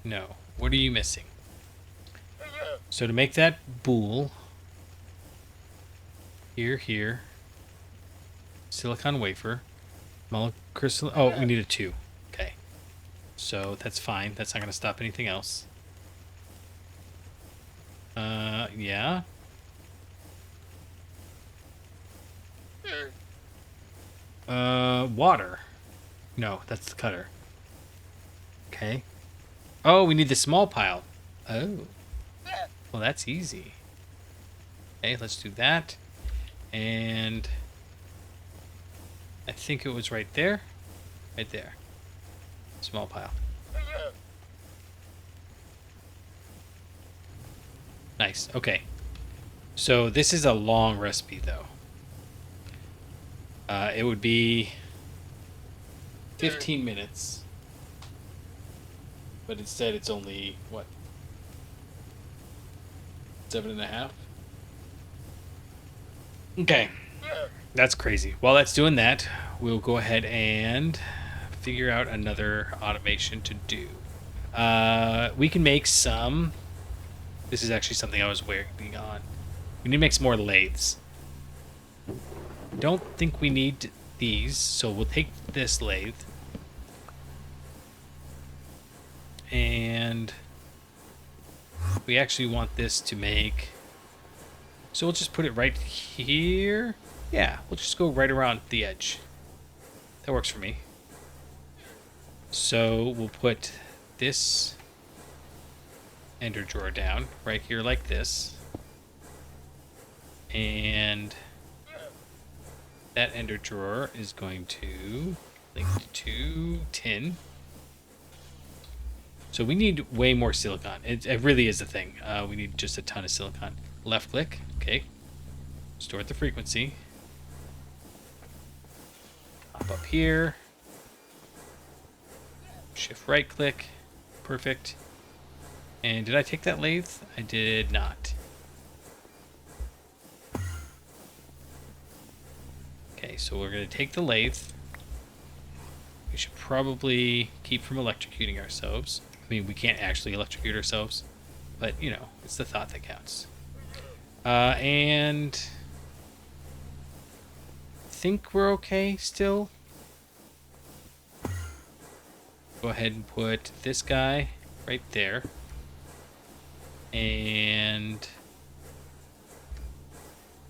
No. What are you missing? So to make that boule, here, silicon wafer, monocrystalline. Oh, we need a 2. Okay. So that's fine. That's not going to stop anything else. Yeah. Water. No, that's the cutter. Okay. Oh, we need the small pile. Oh. Well, that's easy. Okay, let's do that. And I think it was right there. Right there. Small pile. Nice. Okay. So this is a long recipe, though. It would be 15 minutes. But instead it's only, what? 7.5? Okay. That's crazy. While that's doing that, we'll go ahead and figure out another automation to do. We can make some... This is actually something I was working on. We need to make some more lathes. Don't think we need these, so we'll take this lathe. And we actually want this to make... So we'll just put it right here. Yeah, we'll just go right around the edge. That works for me. So we'll put this ender drawer down right here like this. And that ender drawer is going to link to tin. So we need way more silicon. It really is a thing. We need just a ton of silicon. Left click. Okay. Store the frequency. Hop up here. Shift right click. Perfect. And did I take that lathe? I did not. Okay, so we're going to take the lathe. We should probably keep from electrocuting ourselves. I mean, we can't actually electrocute ourselves, but, you know, it's the thought that counts. And I think we're okay still. Go ahead and put this guy right there. And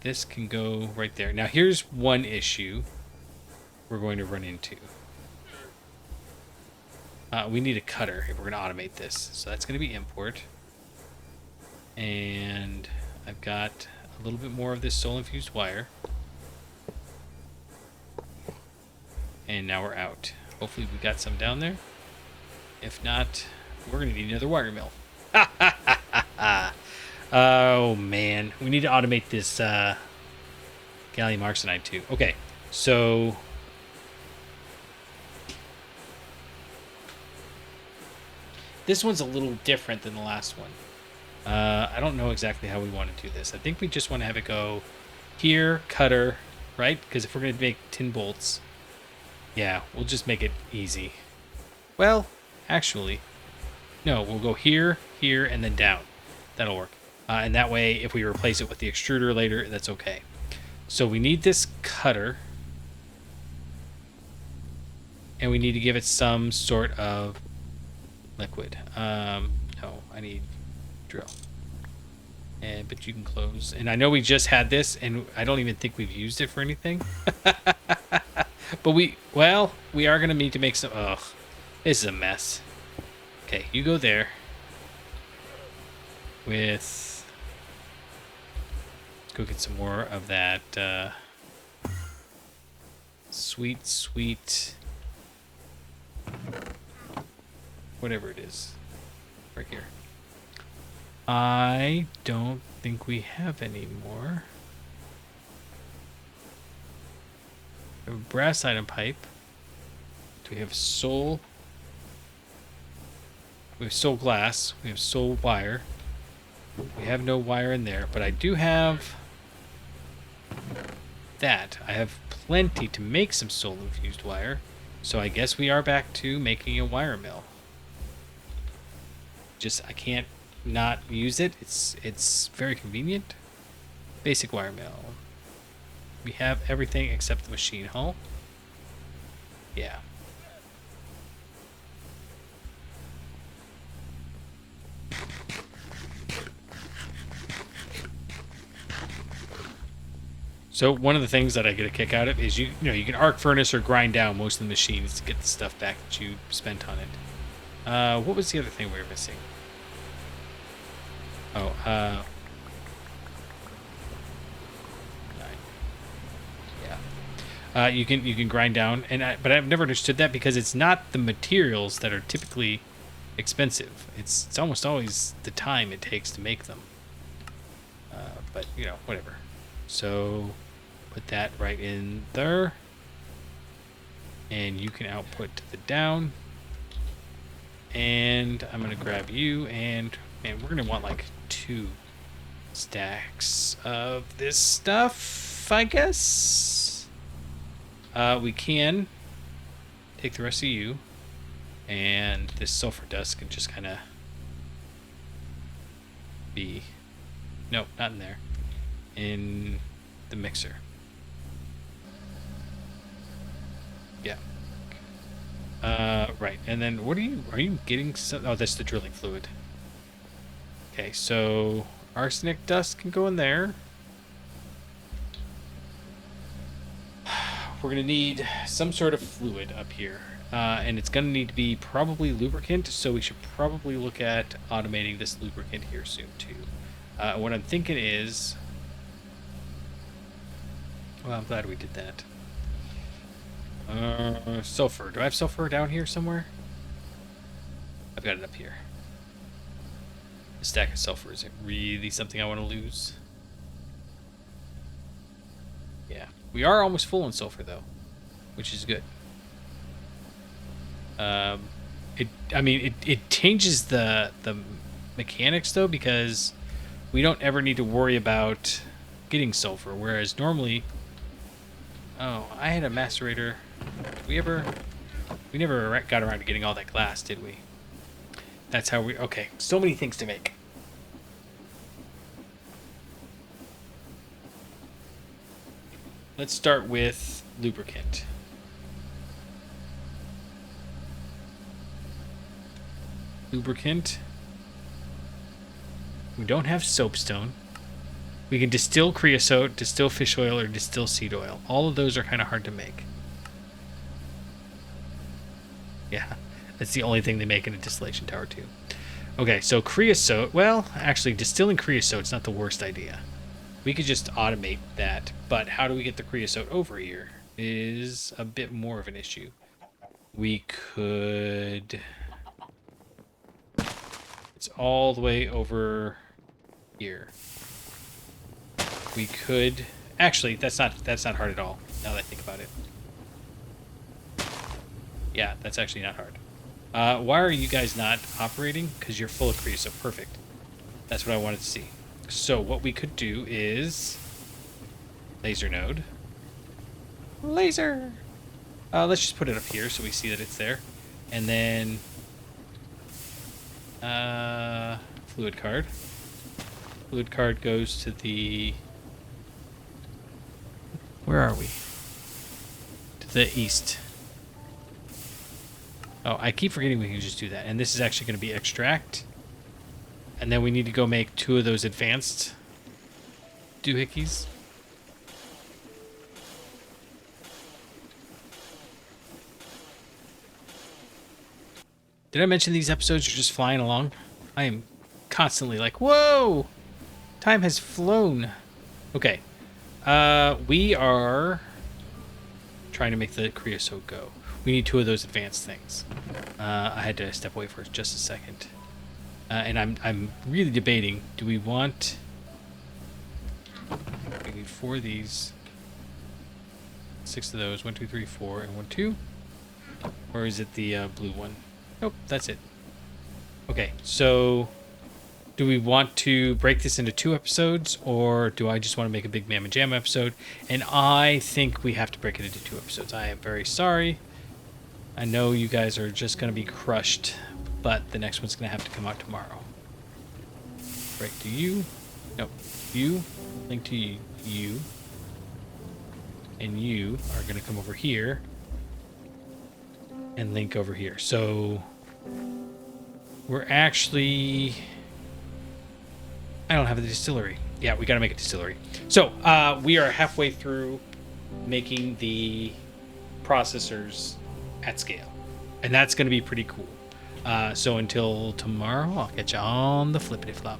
this can go right there. Now, here's one issue we're going to run into. We need a cutter if we're going to automate this. So that's going to be import. And I've got a little bit more of this soul-infused wire. And now we're out. Hopefully we got some down there. If not, we're going to need another wire mill. Oh, man. We need to automate this gallium arsenide too. Okay, so this one's a little different than the last one. I don't know exactly how we want to do this. I think we just want to have it go here, cutter, right? Because if we're going to make tin bolts, yeah, we'll just make it easy. Well, actually, no, we'll go here, here, and then down. That'll work. And that way, if we replace it with the extruder later, that's okay. So we need this cutter. And we need to give it some sort of liquid. No, I need drill. But you can close. And I know we just had this, and I don't even think we've used it for anything. But we are going to need to make some... Ugh, this is a mess. Okay, you go there. Let's go get some more of that sweet... whatever it is. Right here. I don't think we have any more. We have a brass item pipe. Do we have soul? We have soul glass. We have soul wire. We have no wire in there, but I do have that. I have plenty to make some soul infused wire. So I guess we are back to making a wire mill. Just, I can't not use it. It's very convenient. Basic wire mill. We have everything except the machine hull. Yeah. So one of the things that I get a kick out of is you can arc furnace or grind down most of the machines to get the stuff back that you spent on it. What was the other thing we were missing? Oh, yeah. You can grind down, but I've never understood that because it's not the materials that are typically expensive. It's almost always the time it takes to make them. But whatever. So put that right in there, and you can output to the down. And I'm gonna grab you, and man, we're gonna want like 2 stacks of this stuff, I guess. We can take the rest of you, and this sulfur dust can just kind of be, nope, not in there, in the mixer. Yeah. Right, and then what are you getting some, oh, that's the drilling fluid. Okay, so arsenic dust can go in there. We're gonna need some sort of fluid up here. And it's going to need to be probably lubricant, so we should probably look at automating this lubricant here soon too. What I'm thinking is, well, I'm glad we did that. Sulfur. Do I have sulfur down here somewhere? I've got it up here. A stack of sulfur isn't really something I want to lose. Yeah, we are almost full on sulfur though, which is good. It changes the mechanics though, because we don't ever need to worry about getting sulfur, whereas normally, oh, I had a macerator. We never got around to getting all that glass, did we? That's how we, okay, so many things to make. Let's start with lubricant. Lubricant. We don't have soapstone. We can distill creosote, distill fish oil, or distill seed oil. All of those are kind of hard to make. Yeah, that's the only thing they make in a distillation tower too. Okay, so creosote, well, actually distilling creosote's not the worst idea. We could just automate that, but how do we get the creosote over here is a bit more of an issue. We could... It's all the way over here. We could... Actually, that's not hard at all, now that I think about it. Yeah, that's actually not hard. Why are you guys not operating? Because you're full of creosote. Perfect. That's what I wanted to see. So what we could do is... Laser node. Laser! Let's just put it up here so we see that it's there. And then... fluid card. Fluid card goes to the... Where are we? To the east. Oh, I keep forgetting we can just do that. And this is actually going to be extract. And then we need to go make 2 of those advanced doohickeys. Did I mention these episodes are just flying along? I am constantly like, whoa! Time has flown. Okay. We are trying to make the creosote go. We need 2 of those advanced things. I had to step away for just a second. And I'm really debating, do we want... We need 4 of these. 6 of those. 1, 2, 3, 4, and 1, 2. Or is it the blue one? Nope, that's it. Okay, so do we want to break this into 2 episodes, or do I just want to make a big Mamma Jamma episode? And I think we have to break it into 2 episodes. I am very sorry. I know you guys are just going to be crushed, but the next one's going to have to come out tomorrow. Break to you. Nope. You. Link to you. And you are going to come over here. And link over here. So we're actually... I don't have a distillery. Yeah, we got to make a distillery. So we are halfway through making the processors at scale. And that's going to be pretty cool. So until tomorrow, I'll catch you on the flippity flop.